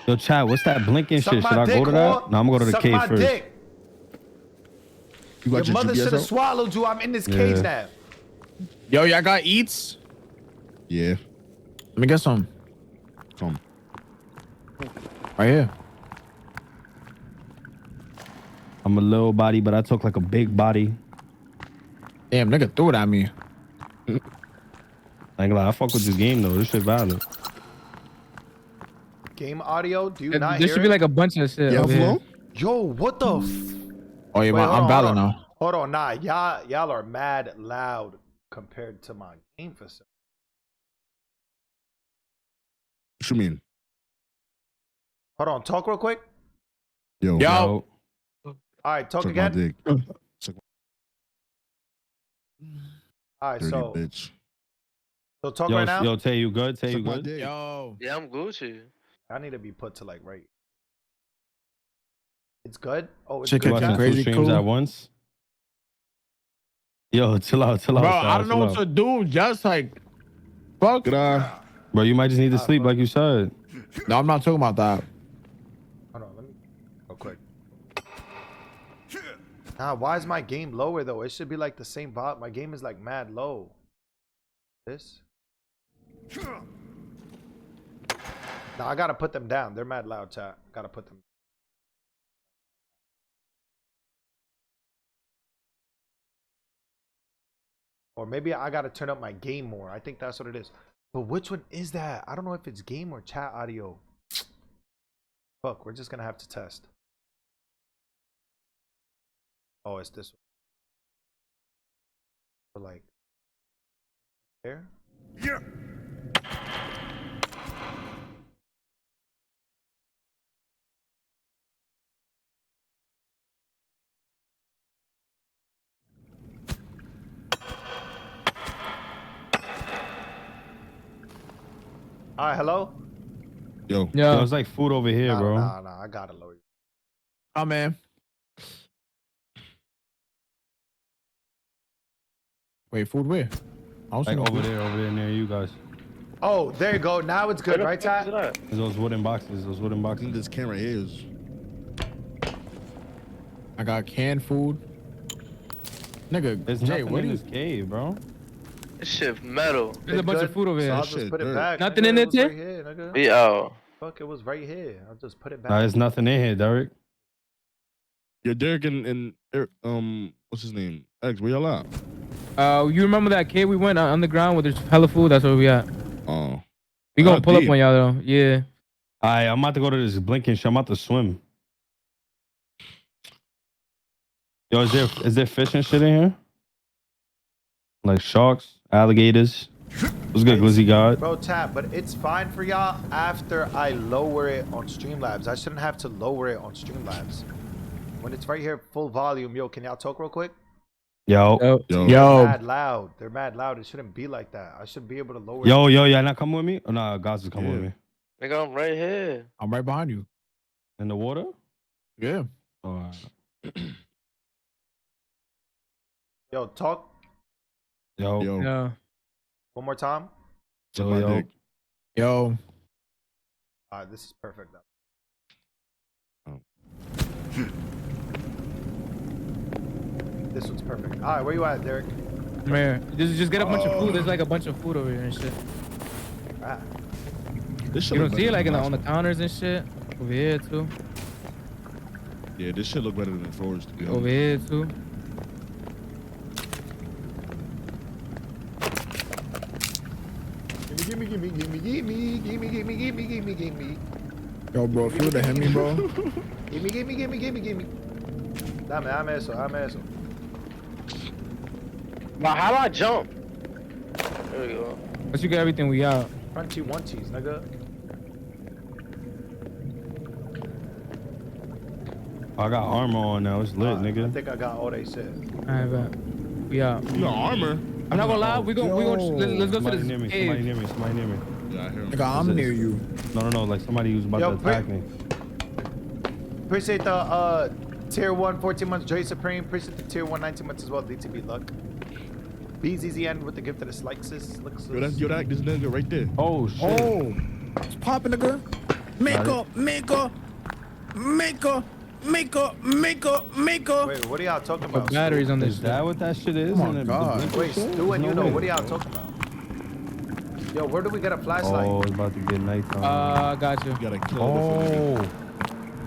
yo chat, what's that blinking Suck shit? my Should I dick, go to whore. that? No, I'm gonna go to the Suck cave my first. dick. You Your got your mother GPS should have out? swallowed you. I'm in this cage now. Yo, y'all got eats? Yeah. Let me get some. Come. Right here. I'm a little body, but I talk like a big body. Damn, nigga threw it at me. I ain't gonna lie, I fuck with this game though. This shit valid. Game audio. Do you not There hear should be it? like a bunch of shit Yeah, over here. flow? Yo, what the? Oh, yeah, Wait, I'm valid now. Hold on, nah, y'all are mad loud compared to my game facility. What you mean? Hold on, talk real quick. Yo. Yo. All right, talk Suck my again. dick. Suck All right, dirty so bitch. talk Yo, right now. yo, Tay, you good? Tay, Suck you my good? dick. Yo. Yeah, I'm Gucci. I need to be put to like right. It's good. Oh, it's Chicken good. Watching Chat? crazy two streams cool. at once. Yo, chill out, Bro, Sal, I don't know chill what out. to do. Just like, fuck. Good eye. Bro, you might just need to sleep like you said. No, I'm not talking about that. Hold on, let me real quick. Nah, why is my game lower though? It should be like the same bot. My game is like mad low. This? Nah, I gotta put them down. They're mad loud, chat. Gotta put them. Or maybe I gotta turn up my game more. I think that's what it is. But which one is that? I don't know if it's game or chat audio. Fuck, we're just gonna have to test. Oh, it's this one. Like there? Yeah. All right, hello. Yo. Yeah. Yo, it's like food over here, bro. Nah, I gotta lower you. Oh, man. Wait, food where? I don't see Like no over food. there near you guys. Oh, there you go. Now it's good, right, Ty? There's those wooden boxes. Those wooden I think boxes. this camera is. I got canned food. Nigga, There's Jay, nothing what in do you... this cave, bro. This shit metal. There's a It's bunch good. of food over So here. I'll Shit, just put it dirt. back. Nothing nigga. in It it, was Tay? right here, nigga. We out. Fuck, it was right here. I'll just put it back. Nah, there's nothing in here, Derek. Yo, Derek and what's his name? X, where y'all at? You remember that cave we went underground where there's hella food? That's where we at. Oh. We gonna Ah, pull up deep. on y'all though. Yeah. Alright, I'm about to go to this blinking shit. I'm about to swim. Yo, is there fish and shit in here? Like sharks, alligators. What's good, Glizzy God? Bro, tap, but it's fine for y'all after I lower it on Streamlabs. I shouldn't have to lower it on Streamlabs. When it's right here, full volume. Yo, can y'all talk real quick? Yo. Yo. Yo. They're mad loud. They're mad loud. It shouldn't be like that. I should be able to lower it. Yo, y'all not coming with me? Oh, nah, guys is coming Yeah. with me. Nigga, I'm right here. I'm right behind you. In the water? Yeah. Alright. Yo, talk Yo. Yo. Yeah. one more time. Suck Yo, my yo. dick. Yo. Alright, this is perfect now. Oh. This one's perfect. Alright, where you at, Derek? Come here. Just get a bunch of food. There's like a bunch of food over here and shit. Ah. This shit You look don't see better it like than on the last counters and shit. Over here too. one. Yeah, this shit look better than Forest, to be Over honest. here too. Gimme. Yo, bro, feel the Hemi, bro. Gimme. Dame eso. Now, how do I jump? There we go. Once you get everything, we out. Crunchy onesies, nigga. I got armor on now. It's lit, I nigga. think I got all they said. Alright, bet. We out. You got armor? I'm not gonna lie. We gon' let's go to Somebody this near me. cave. Somebody near me. Somebody near me. Yeah, I hear him. Nigga, I'm near you. No. Like somebody who's about Yo, to attack me. Appreciate the tier 1 14 months Joy Supreme. Appreciate the tier 1 19 months as well. DTB Luck. BZZN with the gift of the slices. Yo, that this nigga right there. Oh shit. Oh. It's popping, nigga. Maker. Maker. Wait, what are y'all talking Put about? batteries on this Is that what that shit is? Oh my And the God. blinker Wait, shit? Stu and No you know, way. what are y'all talking about? Yo, where do we get a flashlight? Oh, it's about to get nighttime. I got you. You gotta kill it before nigga. Oh.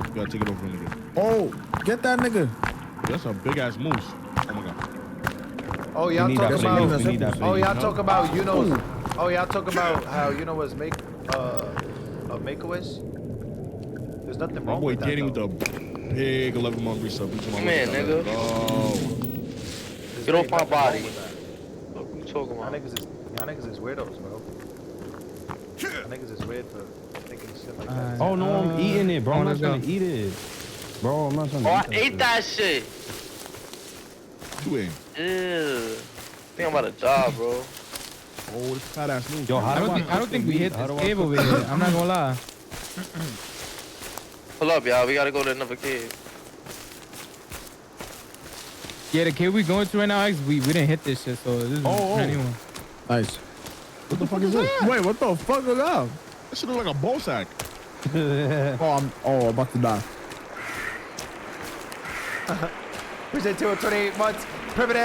You gotta take it over nigga. Oh, get that nigga. That's a big ass moose. Oh my god. Oh, We y'all need that talking for you. about. We need that for Oh, you. y'all talking about you know. Oh, y'all talking about how you know was a Make-A-Wish? There's nothing My wrong boy with that. Danny with though. the big 11 month resub. Come here, nigga. There's Get off ain't my nothing wrong body. with that. What you talking Y'all about? niggas is weirdos, bro. Y'all niggas is weird for thinking shit like that. Oh no, I'm eating it, bro. I'm not let's trying go. to eat it. Bro, I'm not trying to Oh, eat I ate that shit. You in? Ew. I think I'm about to die, bro. Oh, this fat ass moose. Yo, how I do don't think we hit How this do I cave cook over the here. meat? I'm not gonna lie. Pull up, y'all. We gotta go to another cave. Yeah, the cave we going to right now, X, we didn't hit this shit, so this is Oh. brand new one. Nice. What the fuck is this? Wait, what the fuck is that? That shit look like a ball sack. I'm about to die. Appreciate 228 months. Primitive,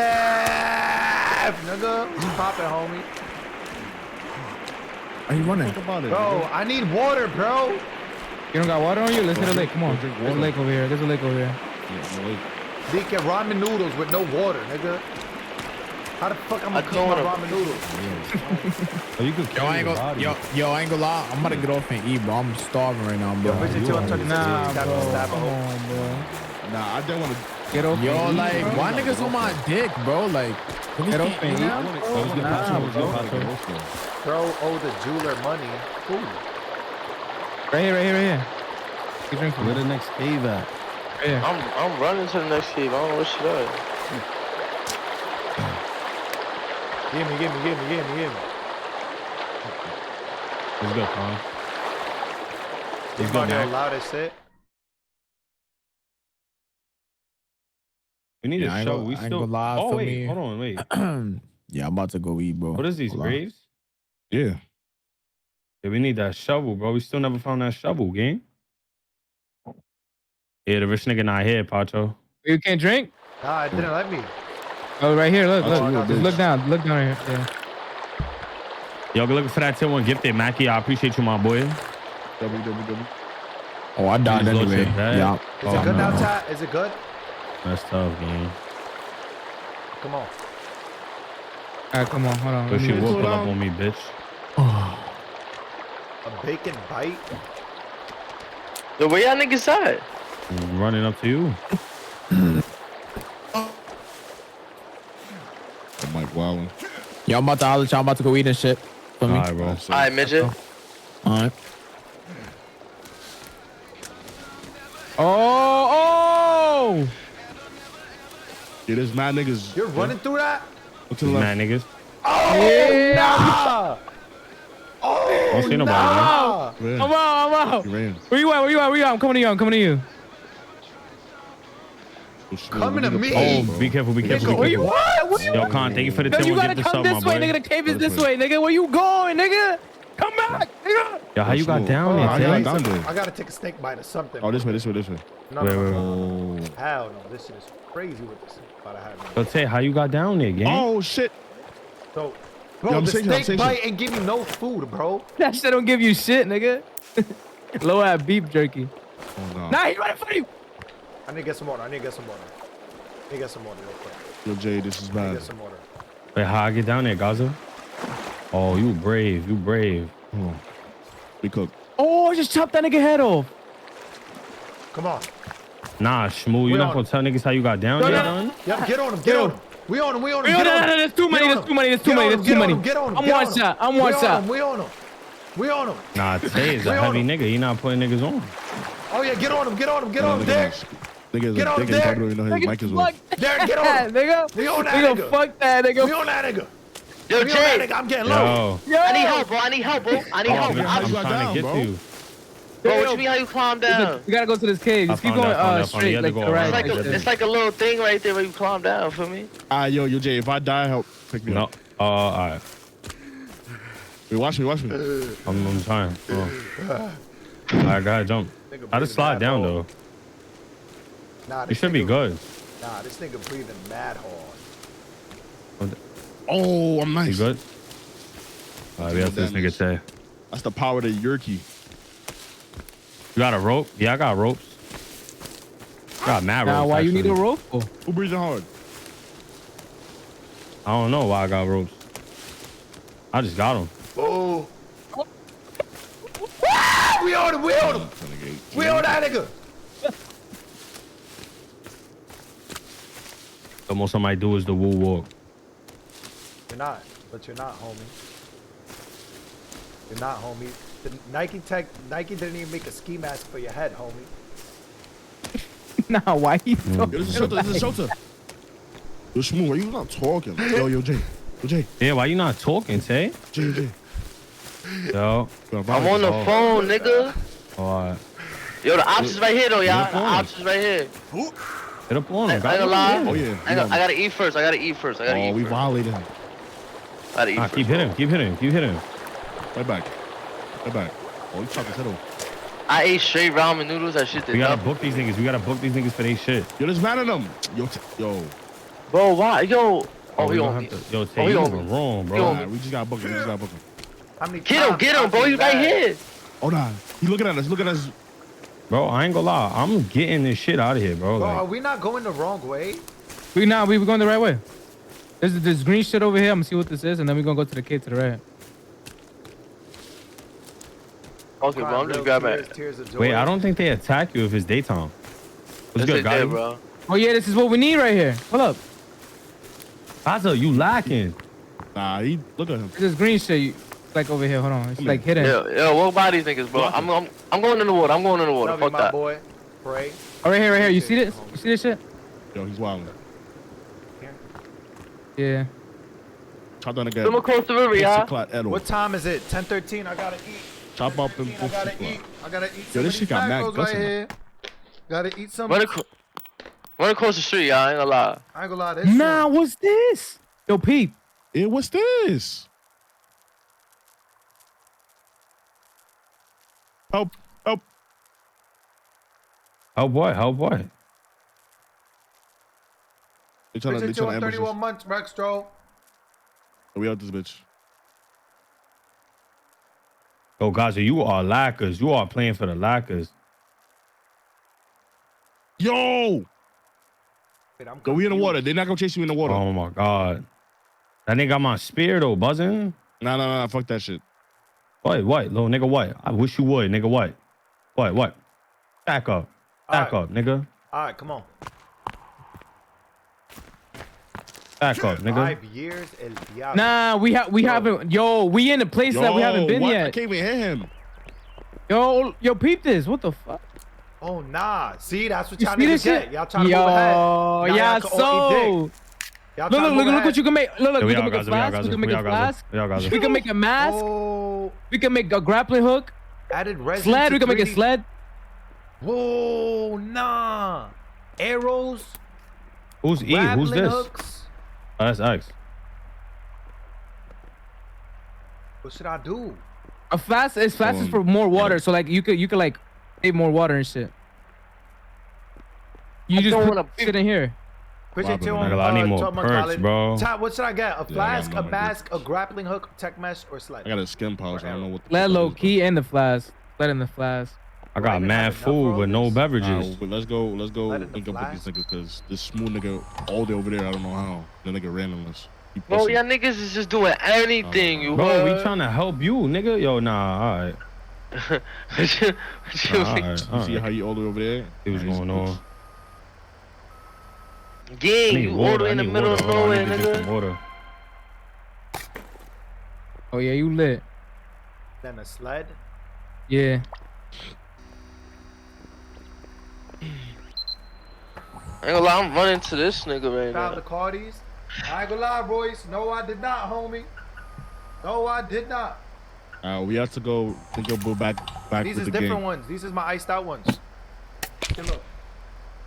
nigga. What's poppin', homie? Are you running? Talk about it. Bro, I need water, bro. You don't got water on you? Let's hit a lake. Come on. Drink There's a water. lake over here. There's a lake over here. Yeah, no way. They get ramen noodles with no water, nigga. How the fuck I'm I gonna cook don't my wanna- ramen noodles? Oh, you could Yo, I kill ain't your gonna, body. yo, I ain't gonna lie. I'm about to get off and eat, bro. I'm starving right now, bro. Yo, appreciate you 226 Nah, months. Stab bro. him, stab Come him. on, bro. Nah, I don't want to. Get off Yo, and eat, like, bro. why niggas on my dick, bro? Like, niggas Get off can't and eat eat. now? Let's get Nah, Pacho, bro. let's get Pacho. Bro, owe the jeweler money. Ooh. Right here, right here, right here. Keep drinking. Where Right the next cave at? here. I'm running to the next cave. I don't know what shit is. Give me. Let's go, Con. You Let's go, about to man. loud as shit. We need Yeah, I a ain't show. gonna- We I ain't still. gonna lie, Oh feel wait, me. hold on, wait. Yeah, I'm about to go eat, bro. What is these Hold on. graves? Yeah. Yeah, we need that shovel, bro. We still never found that shovel, gang. Yeah, the rich nigga not here, Pacho. You can't drink? Nah, it didn't let me. Oh, right here. Look, That's look. you, Just bitch. look down. Look down here. Yeah. Yo, good looking for that tier 1 gifted, Mackie. I appreciate you, my boy. www. Oh, I died Please load anyway. your bag. Yeah. Is Oh, it good no. now, Tat? Is it good? That's tough, gang. Come on. All right, come on. Hold on. Wish you Let me- would pull up on me, bitch. A bacon bite? Yo, where y'all niggas at? I'm running up to you. I'm Mike Wildin. Yo, I'm about to holler at y'all. I'm about to go eat and shit. For me. All right, bro. Alright, midget. Alright. Oh! Yeah, there's mad niggas. You're running through that? Look to the left. Mad niggas. Yeah! Nah! I don't see nobody, man. Nah! You ran. I'm out. You ran. Where you at? Where you at? I'm coming to you. I'm coming to you. Coming to me. Oh, bro. be careful, be careful, Nigga, be careful. What? Yo, Con, thank you for the Yo, tier you 1 gotta gift come sub, this my way, boy. nigga. The cave is This this way. way, nigga. Where you going, nigga? Come back, nigga. Yo, how you got Smooth. down Oh, there, I, I Tay? got gotta, down there. I gotta take a snake bite or something. Oh, this way. No, Wait, no, wait, no. wait. Hell no. This shit is crazy with this about to happen. Yo, Tay, how you got down there, gang? Oh, shit. So, bro, Yo, I'm the saying something, snake I'm bite saying and give you no food, bro. That shit don't give you shit, nigga. Low ass beef jerky. Oh, no. Nah, he's right in front of you. I need to get some water. Real quick. Yo, Jay, this is I need to bad. get some water. Wait, how I get down there, Gaza? Oh, you brave. You brave. Oh. We cook. Oh, I just chopped that nigga head off. Come on. Nah, Shmoo, you We not on gonna tell niggas how you got down No, there, no, done? Yep, get on him. Get on him. We on him. Yo, Get no, on no, him. there's too many. Get There's on too many. There's too Get many. on There's him, too get on many. him, get on him, I'm get one on him. shot. I'm one shot. We on him. Nah, Tay is We a on heavy him. nigga. He not putting niggas on. Oh yeah, get on him, Nigga, Derek. Nigga, Get on nigga, there. probably don't even know his mic is Fuck on. Derek, get on that, him. nigga. We on that Nigga, nigga. fuck that, We nigga. on that nigga. Yo, We on that Jay. nigga. I'm getting low. Yo. Yo. I need help, bro. I need help, bro. I need help. yeah, how I'm you got trying down, to get bro? to you. Bro, what you mean how you climb down? You gotta go to this cave. I Just keep found going that, found that, found straight, that. like You the had to go right. It's around. like, it's like a little thing right there where you climb down, for me? Yo, Jay, if I die, help pick me No. up. All right. Wait, watch me. I'm trying. All right, go ahead, jump. I just slide down, though. Nah, It this should be nigga- good. Nah, this nigga breathing mad hard. Oh, I'm nice. You good? Alright, we have this nigga say. That's the power of the Yerky. You got a rope? Yeah, I got ropes. Got mad Now, ropes. why you need a actually. rope for? Who breathing hard? I don't know why I got ropes. I just got them. Oh. We on him. We on him. We on that nigga. The most I might do is the woo walk. You're not, but you're not, homie. You're not, homie. The Nike didn't even make a ski mask for your head, homie. Nah, why you Yo, this is shelter. This is shelter. Yo, Smooth, why you not talking? Yo, Jay. Yo, Jay. Yeah, why you not talking, Tay? Jay. Yo. I'm on the phone, nigga. Alright. Yo, the options right here, though, y'all. Get The up on him. options right here. Hit up on I him. ain't gonna lie. Oh, yeah. I gotta eat first. I gotta eat first. Oh, we violated him. I gotta eat Nah, first. keep hitting. Keep hitting. Keep hitting. Right back. Right back. Oh, he chopped his head off. I ate straight ramen noodles. That shit did We gotta nothing. book these niggas. We gotta book these niggas for their shit. Yo, there's man in them. Yo. Bro, why? Yo. Oh, we he gonna on have me. to. Yo, Tay, Oh, he you on moving me. wrong, He bro. on Nah, we just gotta book him. We just gotta book him. How many Get him, times get him, I bro. do You right that? here. Oh, nah. He looking at us. Look at us. Bro, I ain't gonna lie. I'm getting this shit out of here, bro. Bro, are Like, we not going the wrong way? We were going the right way. There's this green shit over here. I'm gonna see what this is, and then we're gonna go to the cave to the right. Okay, bro. I'm just grabbing. Tears of joy. wait, I don't think they attack you if it's daytime. What's That's good, it there, guy? bro. Oh yeah, this is what we need right here. Hold up. Baza, you lacking. Nah, look at him. This green shit, it's like over here. Hold on. It's Come like hidden. Yo, what about these niggas, bro? I'm going in the water. I'm going in the water. Love you, Fuck my that. boy. Pray. Oh, right here. You see this? You see this shit? Yo, he's wilding. Yeah. Chop down again. Come across the river, y'all. What time is it? 10:13. I gotta eat. Chop up and 10:13, I gotta eat. I gotta eat Yo, some this of shit these got mad macros guts right in it. here. Gotta eat some. Run across the street, y'all. I ain't gonna lie. I ain't gonna lie. This Nah, shit- what's this? Yo, Pete. Yeah, what's this? Help. Oh boy, oh boy. They trying to Visit you in ambush 31 us. months, Rextro. We out this bitch. Yo, Gaza, you are lackers. You are playing for the lackers. Yo! Wait, I'm Go, we in the confused. water. They're not gonna chase you in the water. Oh my god. That nigga got my spear though, buzzing. Nah. Fuck that shit. What, little nigga, what? I wish you would, nigga, what? What? Back up. Back up, nigga. All right, come on. Back up, nigga. 5 years, El Diablo. Nah, we haven't. Yo, we in a place that we haven't been what? I yet. can't even hit him. Yo, peep this. What the fuck? Oh, nah. See, that's what You y'all see niggas this get. shit? Y'all trying to move ahead. Now yeah, y'all can all eat dick. Y'all trying to Look move what ahead. you can make. Look, Yo, we can make a flask. We can make a flask. We can make a mask. Oh, We can make a grappling hook. added resin Sled. to We can make a 3D. sled. Whoa, nah. Arrows. Who's E? Who's grappling this? hooks. Oh, that's X. What should I do? A flask is for more water. So like you could like save more water and shit. You just don't put wanna- shit in here. Put Wow, your two but on, I need more Tubman perks, College. bro. Ty, what should I get? A flask, I a got mask, a grappling hook, tech mesh, or sled? I got a skin pouch. I don't know what the Sled fuck that low is, key and the flask. Sled in the flask. I Do I got even mad have enough for food all with no this? beverages. But let's go Let it link up with these flask. niggas because this smooth nigga all day over there. I don't know how. The nigga random us. He Bro, pussy. y'all niggas is just doing anything, you Bro, heard? we trying to help you, nigga. Yo, nah, all right. What you Nah, all mean? right, You see how you all the way over there? See what's Nah, he's going a on. bitch. I Gang, need you water. order I in the need middle water. of Hold on, I nowhere, need to get some nigga. water. Oh yeah, you lit. Then a sled. Yeah. I ain't gonna lie, I'm running to this nigga right Found the now. Cardis. I ain't gonna lie, boys. No, I did not, homie. No, I did not. We have to go think of back These with is the different game. ones. These is my iced out ones. Okay, look.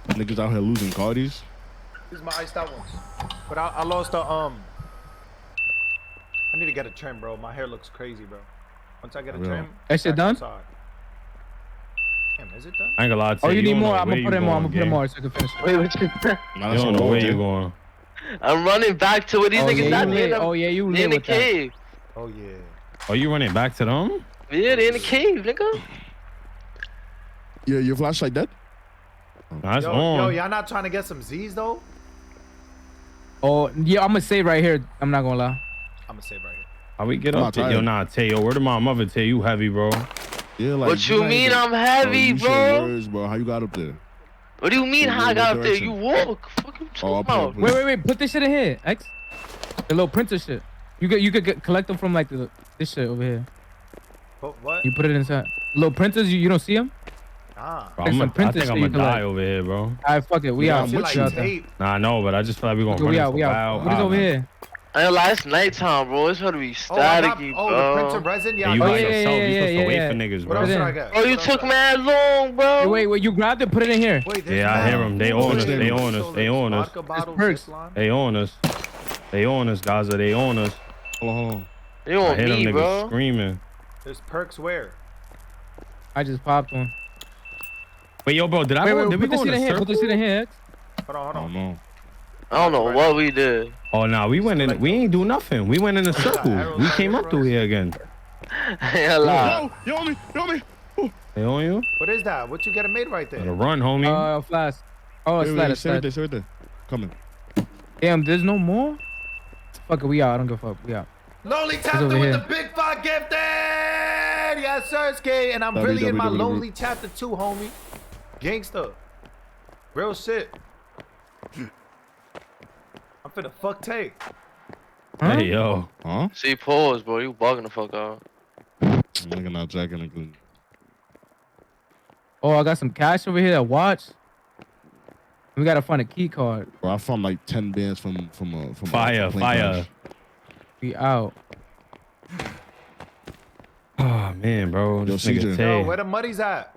Niggas out here losing cardies. These is my iced out ones. But I lost the I need to get a trim, bro. My hair looks crazy, bro. Once I get a For real. trim, That shit back done? outside. Damn, Is it done? I ain't gonna lie to Oh, you. you need don't more? know I'm where gonna you put in more. I'm going, gonna put in gang. more so I can finish it. Wait, what you You don't know where you going. I'm running back to where these Oh, niggas yeah, not you in lit. the, Oh, yeah, you in lit the with that. cave. Oh yeah. Oh, you running back to them? Yeah, they in the cave, nigga. Yeah, your flashlight dead? That's Yo, on. y'all not trying to get some Z's though? Oh, yeah, I'm gonna save right here. I'm not gonna lie. I'm gonna save right here. How we get I'm up not there? Yo, tired. nah, Tayo. Where did my mother tell you heavy, bro? Yeah, like. What you not mean even- I'm heavy, you say bro? words, bro. How you got up there? What do you mean What- how I what got up there? direction? You walk. Fuck you Oh, talking up here, about? Wait. Put this shit in here, X. The little printer shit. You could collect them from like this shit over here. What? You put it inside. Little printers, you don't see them? Ah. Bro, There's some I printer think I'm shit you gonna die collect. over here, bro. All right, fuck it. We Yeah, out. I'm Shit with like you. tape. Nah, I know, but I just feel like we're gonna Okay, run we into out. We out. wild What is over island. here? I ain't gonna lie, it's nighttime, bro. It's gonna be Oh, I got, staticky, the bro. printer resin. Yeah. And you I by got yeah, it. yourself. yeah, You supposed to yeah, wait yeah. for niggas, What bro. else Put it should in. I get? Bro, you What else took should I mad long, bro. Wait. You grabbed it. Put it in here. Wait, there's Yeah, I mad hear 'em. They food. on us. They on us. They on us. Vodka bottles, perks. Zipline. They on us. They on us, Gaza. They on us. Hold on. You I on hear them me, niggas bro. screaming. There's perks where? I just popped one. Wait, yo, bro, did Wait, we put this go in shit a in here. Put this shit in circle? here, X. Hold on, I don't know. I don't know what we did. Oh, nah, we went in. We ain't do nothing. We went in a circle. arrows We out came here up for through us. here again. I ain't gonna lie. Yo, on me. They on you? What is that? What you getting made right Gotta there? run, homie. Flash. Oh, it's Wait, slide. stay right there, stay right there. Coming. Damn, there's no more? Fuck it, we out. I don't give a fuck. We out. Lonely over chapter with here. the big five gifted. Yes, sir, Skate. And I'm really in my www. lonely chapter 2, homie. Gangsta. Real shit. I'm finna fuck Tay. Huh? Hey, yo. Huh? See, pause, bro. You bugging the fuck out. Nigga not jacking a good. Oh, I got some cash over here. A watch. We gotta find a key card. Bro, I found like 10 bands from Fire, plane fire. crash. We out. Oh, man, bro. This Yo, nigga CJ. Yo, Tay. where the muddies at?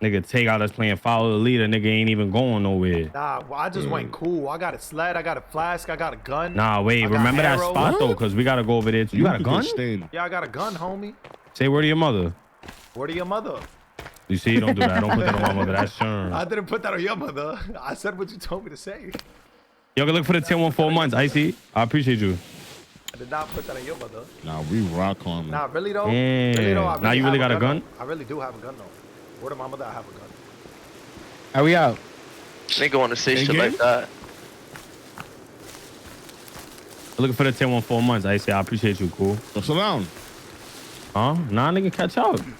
Nigga Tay got us playing follow the leader. Nigga ain't even going nowhere. Nah, well, I just went cool. I got a sled, I got a flask, I got a gun. Nah, wait. I got Remember that arrows. spot, though? Because we got to go over there. You got a could gun? get stained. Yeah, I got a gun, homie. Say word to your mother. Where to your mother? You see, don't do that. Don't put that on my mother. That's I sure. didn't put that on your mother. I said what you told me to say. Yo, go look for the 10-1-4 months, Icy. I appreciate you. I did not put that on your mother. Nah, we rock on them. Nah, really though? Yeah. Really though, I Now you really have got a gun? though. I really do have a gun though. Where to my mother? I have a gun. Are we out? Nigga wanna say Hey, shit gang? like that. Looking for the 10-1-4 months, Icy. I appreciate you, cool. Yo, slow down. Huh? Nah, nigga, catch up. In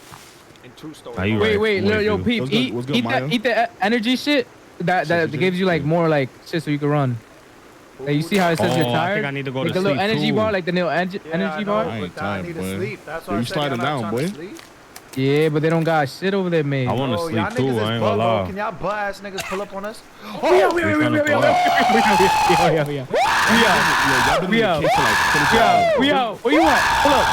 true story. Nah, you Wait, right. wait, yo, What's peep, What's good? eat, What's good, eat Maya? that, eat the energy shit. That Shit, gives you like yeah. more like shit so you can run. Like you see how it says you're Oh, I tired? think I need to go like to the little sleep, energy too. bar, like the little energy Yeah, I know, bar. I ain't but I tired, need boy. to sleep. That's why Yo, I you said sliding y'all not down, trying to boy. sleep. Yeah, but they don't got shit over there, made. I want to Oh, sleep, y'all too. niggas is I ain't butt, gonna bro. lie. Can y'all butt ass niggas pull up on us? Oh, yeah, we out. We out. Where you at? Pull up.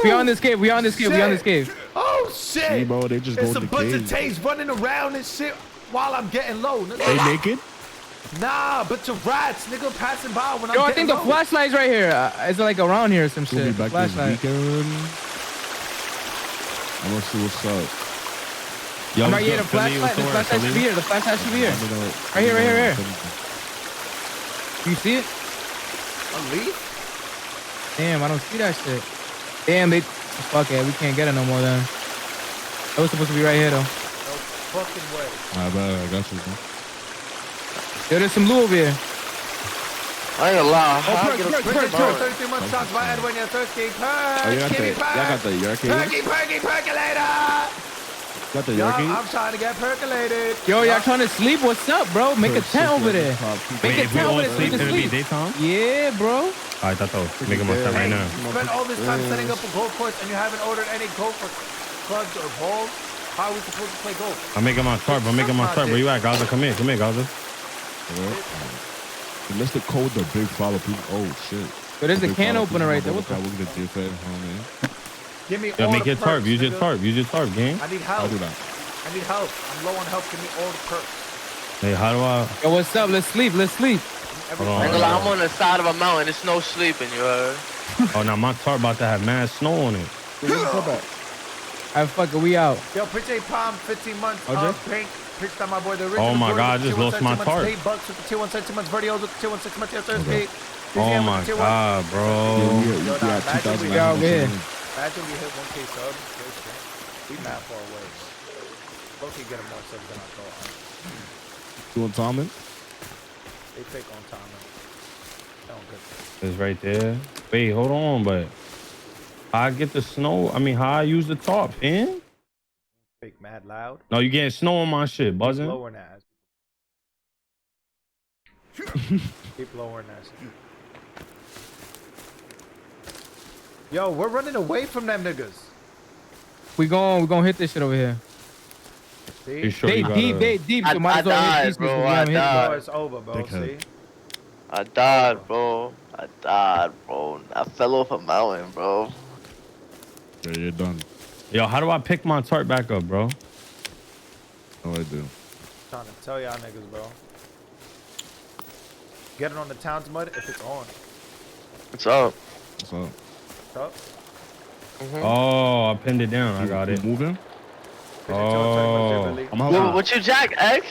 We on this cave. We on this cave. Oh shit! Hey, bro, they just It's go a to the bunch of cave. Tays running around and shit while I'm getting low. They Nigga. naked? Nah, but your rats, nigga, passing by when I'm Yo, I getting think the low. flashlight's right here. Is it like around here or some We'll be shit? back this Flashlight. weekend. I'm gonna see what's up. Yo, I'm right here. The Philly, flashlight. The what's flashlight should be here. The flashlight should be here. Let me know. Right here, right here, right here. Let me know. You see it? A leaf? Damn, I don't see that shit. Damn, they. Fuck it. We can't get it no more then. That was supposed to be right here though. No fucking way. I bet I got you. Man. Yo, there's some loot over here. I ain't gonna lie. Oh, I'll perk, get a perk, quick perk, phone. 33 months shots by Edwin, your thirsty perk. Oh, you got Give me that. Y'all got the Yorkie? Percolator. Got the Yo, Yorkie? I'm trying to get percolated. Yo, y'all trying to sleep? What's up, bro? Make a tent over there. Make Wait, a if we tent all over there so sleep, we can it'll be sleep. daytime? Yeah, bro. All right, that's all. Making my set right now. You spent all this time setting up a golf course and you haven't ordered any golf or clubs or balls? How are we supposed to play golf? I'm making my tarp. I'm making my tarp. Where you at, Gaza? Come here, Gaza. Unless the code the big follow people. Oh shit. But there's a Big can follow opener right there. people. What the? Look at the GFA, man. Give me Yo, all make the your tarp. perks, Use your nigga. tarp. Use your tarp, gang. I need I'll help. do that. I need help. I'm low on help. Give me all the perks. Hey, how do I? Yo, what's up? Let's sleep. Let's sleep. Every Hold I ain't on. gonna lie, I'm on the side of a mountain. There's no sleeping, you heard? Oh, now my tarp about to have mad snow on it. Alright, fuck it, we out. Yo, appreciate Palm 15 months. OJ? Pink. Appreciate that, my boy. The original. Oh my Jordan God, I with the just tier lost 1 my months, tart. 8 bucks with the tier 1 6 months videos with the tier 1 6 months. Yes, Okay. Oh my God, bro. Yo, nah, Yeah, imagine we 2,000. Yo, yeah. Imagine we hit 1K subs. We mad far away. Okay, get more subs than I thought. You want Tomlin? They fake on time. Sound good. It's right there. Wait, hold on, but how I get the snow? I mean, how I use the top, man? Fake mad loud. No, you getting snow on my shit, buzzing. Keep lowering that. Keep lowering that. Yo, we're running away from them niggas. We gonna hit this shit over here. See? You sure They you deep, gotta... they deep. I So might as well hit died, these bro, niggas. We I haven't hit them. died. Oh, it's over, bro. Dickhead. See? I died, bro. I died, bro. I fell off a mountain, bro. Yeah, you're done. Yo, how do I pick my tart back up, bro? No, I do. Trying to tell y'all niggas, bro. Get it on the town's mud if it's on. What's up? What's up? Up. Oh, I pinned it down. I got You it. moving? Oh. I'm helping. What you jack, X?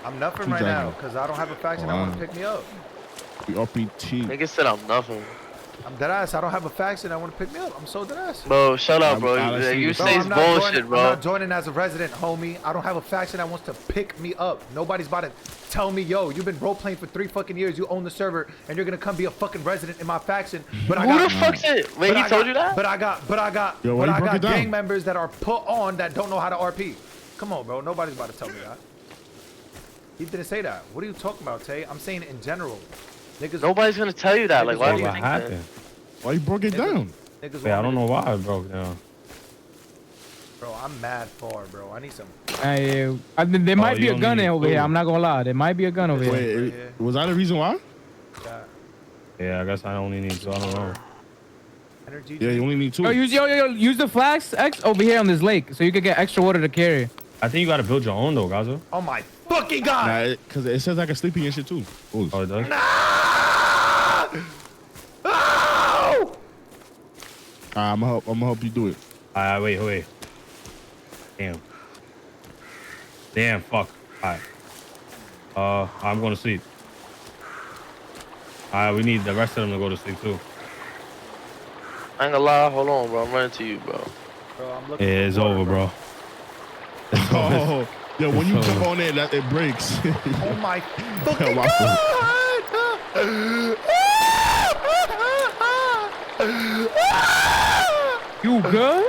I'm nothing Who's right now that? because I don't have a faction that Wow. want to pick me up. We RPT. Nigga said I'm nothing. I'm dead ass. I don't have a faction that want to pick me up. I'm so dead ass. Bro, shut up, bro. Honestly, You bro, say I'm it's not bullshit, joining, bro. I'm not joining as a resident, homie. I don't have a faction that wants to pick me up. Nobody's about to tell me, yo, you've been role playing for 3 fucking years. You own the server, and you're gonna come be a fucking resident in my faction. But I Who got, the fuck's it? Wait, but he I told got- you that? But I got Yo, why you broke it down? gang members that are put on that don't know how to RP. Come on, bro. Nobody's about to tell me that. He didn't say that. What are you talking about, Tay? I'm saying in general. Niggas. Nobody's gonna tell you that. Like, why do you What think that? happened? Why you broke it down? Niggas Wait, I want don't me know to- why it broke down. Bro, I'm mad far, bro. I need some. There might you be a don't gun need over here. food. I'm not gonna lie. There might be a gun over here. Wait, yeah. was that the reason why? Got Yeah, I guess I only need 2. I don't know. energy. Yeah, you drink. only need 2. Use the flask X over here on this lake so you can get extra water to carry. I think you gotta build your own though, Gaza. Oh my fucking god! Nah, because it says I can sleep in your shit too. Oh, Oh, it does? Ah! Oh! I'm gonna help you do it. Wait. Damn, fuck. Alright. I'm going to sleep. Alright, we need the rest of them to go to sleep too. I ain't gonna lie. Hold on, bro. I'm running to you, bro. Bro, I'm looking Yeah, for it's water, over, bro. Oh, yeah, when you It's jump over. on it, it breaks. Oh my fucking My fault. god! You good?